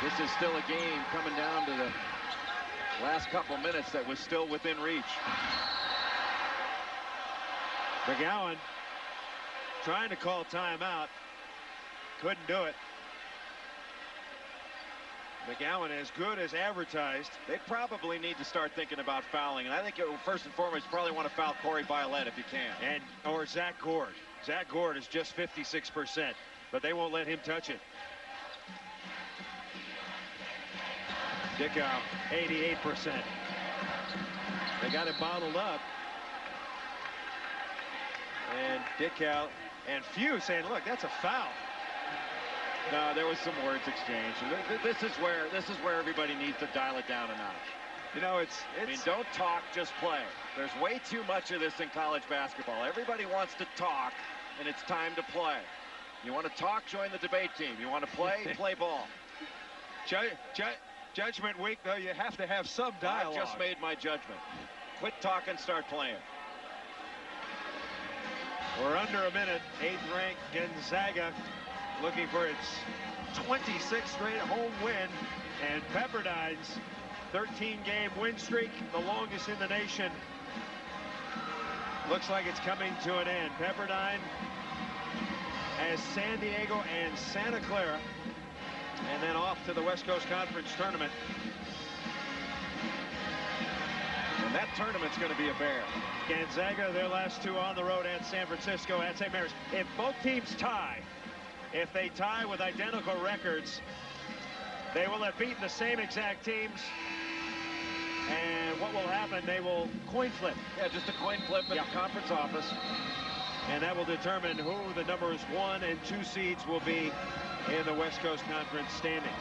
This is still a game coming down to the last couple minutes that was still within reach. McGowan trying to call timeout. Couldn't do it. McGowan as good as advertised. They probably need to start thinking about fouling, and I think first and foremost you probably want to foul Corey Violette if you can. Or Zach Gord. Zach Gord is just 56%, but they won't let him touch it. Dickau 88%. They got it bottled up. And Dickau and Few saying, look, that's a foul. No, there was some words exchanged. This is where everybody needs to dial it down a notch. You know, it's I mean, don't talk, just play. There's way too much of this in college basketball. Everybody wants to talk, and it's time to play. You want to talk, join the debate team. You want to play, play ball. Judgment week, though, you have to have some dialogue. I just made my judgment. Quit talking, start playing. We're under a minute. 8th-ranked Gonzaga looking for its 26th straight home win, and Pepperdine's 13-game win streak, the longest in the nation, looks like it's coming to an end. Pepperdine has San Diego and Santa Clara, and then off to the West Coast Conference tournament. And that tournament's going to be a bear. Gonzaga, their last 2 on the road at San Francisco, at St. Mary's. If both teams tie, if they tie with identical records, they will have beaten the same exact teams. And what will happen, they will coin flip. Yeah, just a coin flip in the conference office. And that will determine who the numbers 1 and 2 seeds will be in the West Coast Conference standings.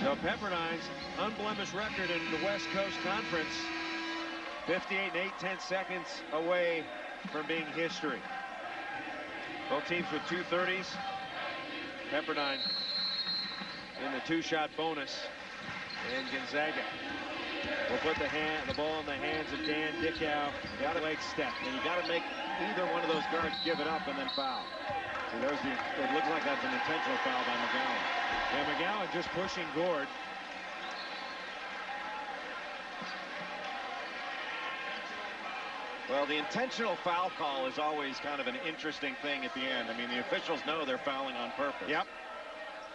So Pepperdine's unblemished record in the West Coast Conference, 58 and 8/10 seconds away from being history. Both teams with 230s. Pepperdine in the 2-shot bonus. And Gonzaga will put the ball in the hands of Dan Dickau. Got a leg step. And you got to make either one of those guards give it up and then foul. So it looks like that's an intentional foul by McGowan. Yeah, McGowan just pushing Gord. Well, the intentional foul call is always kind of an interesting thing at the end. I mean, the officials know they're fouling on purpose. Yep.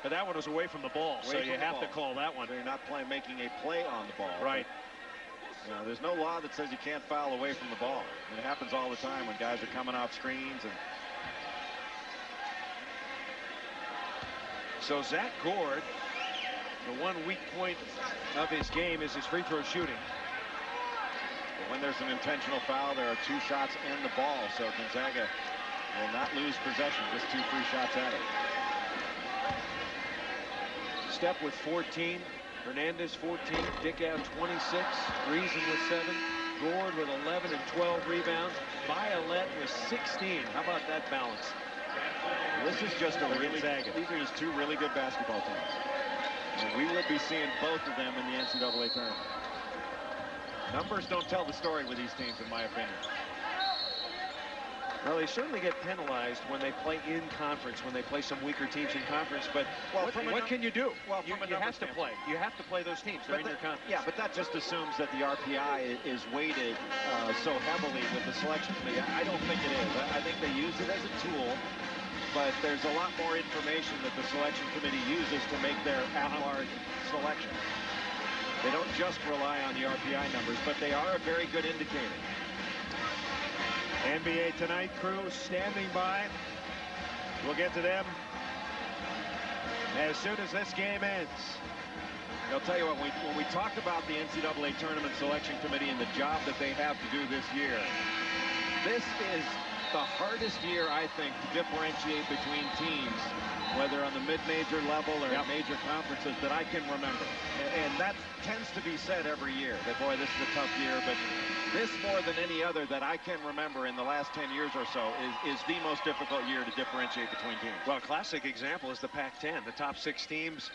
But that one was away from the ball, so you have to call that one. So you're not making a play on the ball. Right. But, you know, there's no law that says you can't foul away from the ball. And it happens all the time when guys are coming off screens. And so Zach Gord, the one weak point of his game is his free throw shooting. But when there's an intentional foul, there are 2 shots and the ball. So Gonzaga will not lose possession, just 2 free shots at it. Step with 14, Hernandez 14, Dickau 26, Reason with 7, Gord with 11 and 12 rebounds, Violette with 16. How about that balance? This is just these are just 2 really good basketball teams. And we will be seeing both of them in the NCAA tournament. Numbers don't tell the story with these teams, in my opinion. Well, they certainly get penalized when they play in conference, when they play some weaker teams in conference. But what can you do? Well, you have to play. You have to play those teams. They're in your conference. Yeah, but that just assumes that the RPI is weighted so heavily with the selection committee. I don't think it is. I think they use it as a tool, but there's a lot more information that the selection committee uses to make their at-large selection. They don't just rely on the RPI numbers, but they are a very good indicator. NBA Tonight crew standing by. We'll get to them as soon as this game ends. I'll tell you what, when we talk about the NCAA Tournament Selection Committee and the job that they have to do this year, this is the hardest year, I think, to differentiate between teams, whether on the mid-major level or major conferences, that I can remember. And that tends to be said every year, that, boy, this is a tough year. But this, more than any other that I can remember in the last 10 years or so, is the most difficult year to differentiate between teams. Well, a classic example is the Pac-10. The top 6 teams,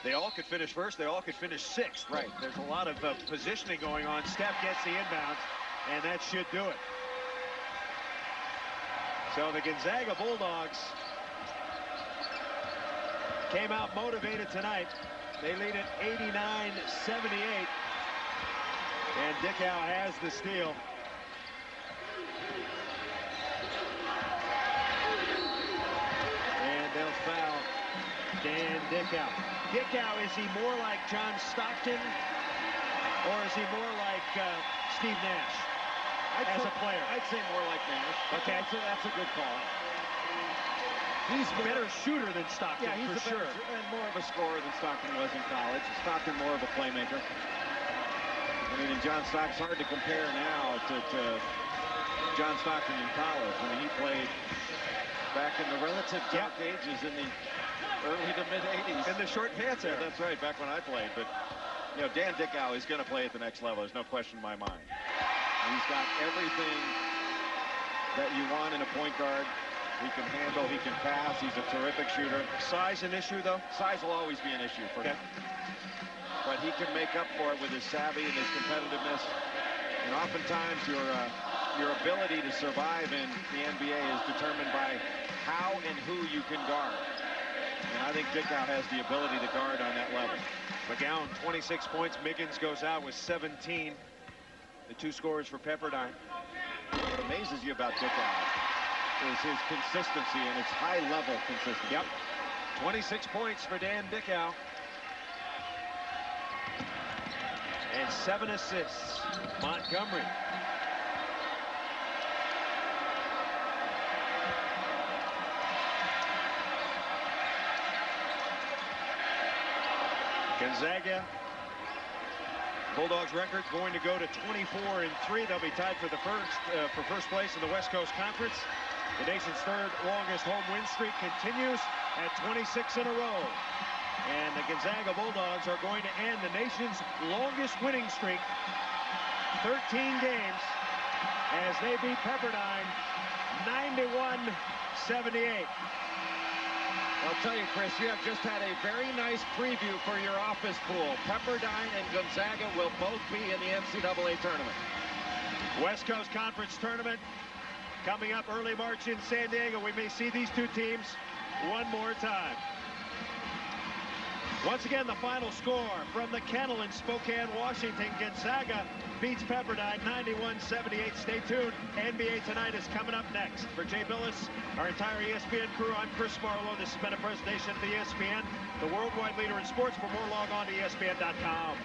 they all could finish first. They all could finish 6th. Right. There's a lot of positioning going on. Steph gets the inbounds, and that should do it. So the Gonzaga Bulldogs came out motivated tonight. They lead at 89-78. And Dickau has the steal. And they'll foul Dan Dickau. Dickau, is he more like John Stockton, or is he more like Steve Nash as a player? I'd say more like Nash. Okay. That's a good call. He's a better shooter than Stockton, he's for sure. And more of a scorer than Stockton was in college. Stockton more of a playmaker. I mean, and John Stockton's hard to compare now to John Stockton in college. I mean, he played back in the relative dark ages in the early to mid-'80s. In the short pants era. That's right, back when I played. But, you know, Dan Dickau is going to play at the next level. There's no question in my mind. And he's got everything that you want in a point guard. He can handle, he can pass, he's a terrific shooter. Size an issue, though? Size will always be an issue for him. But he can make up for it with his savvy and his competitiveness. And oftentimes your ability to survive in the NBA is determined by how and who you can guard. And I think Dickau has the ability to guard on that level. McGowan, 26 points. Miggins goes out with 17. The 2 scorers for Pepperdine. What amazes you about Dickau is his consistency, and it's high-level consistency. Yep. 26 points for Dan Dickau. And 7 assists. Montgomery. Gonzaga Bulldogs record going to go to 24-3. They'll be tied for the first place in the West Coast Conference. The nation's 3rd longest home win streak continues at 26 in a row. And the Gonzaga Bulldogs are going to end the nation's longest winning streak, 13 games, as they beat Pepperdine 91-78. I'll tell you, Chris, you have just had a very nice preview for your office pool. Pepperdine and Gonzaga will both be in the NCAA tournament. West Coast Conference tournament coming up early March in San Diego. We may see these 2 teams one more time. Once again, the final score from the Kennel in Spokane, Washington. Gonzaga beats Pepperdine 91-78. Stay tuned. NBA Tonight is coming up next. For Jay Billis, our entire ESPN crew, I'm Chris Marlowe. This has been a presentation of the ESPN, the worldwide leader in sports. For more, log on to ESPN.com.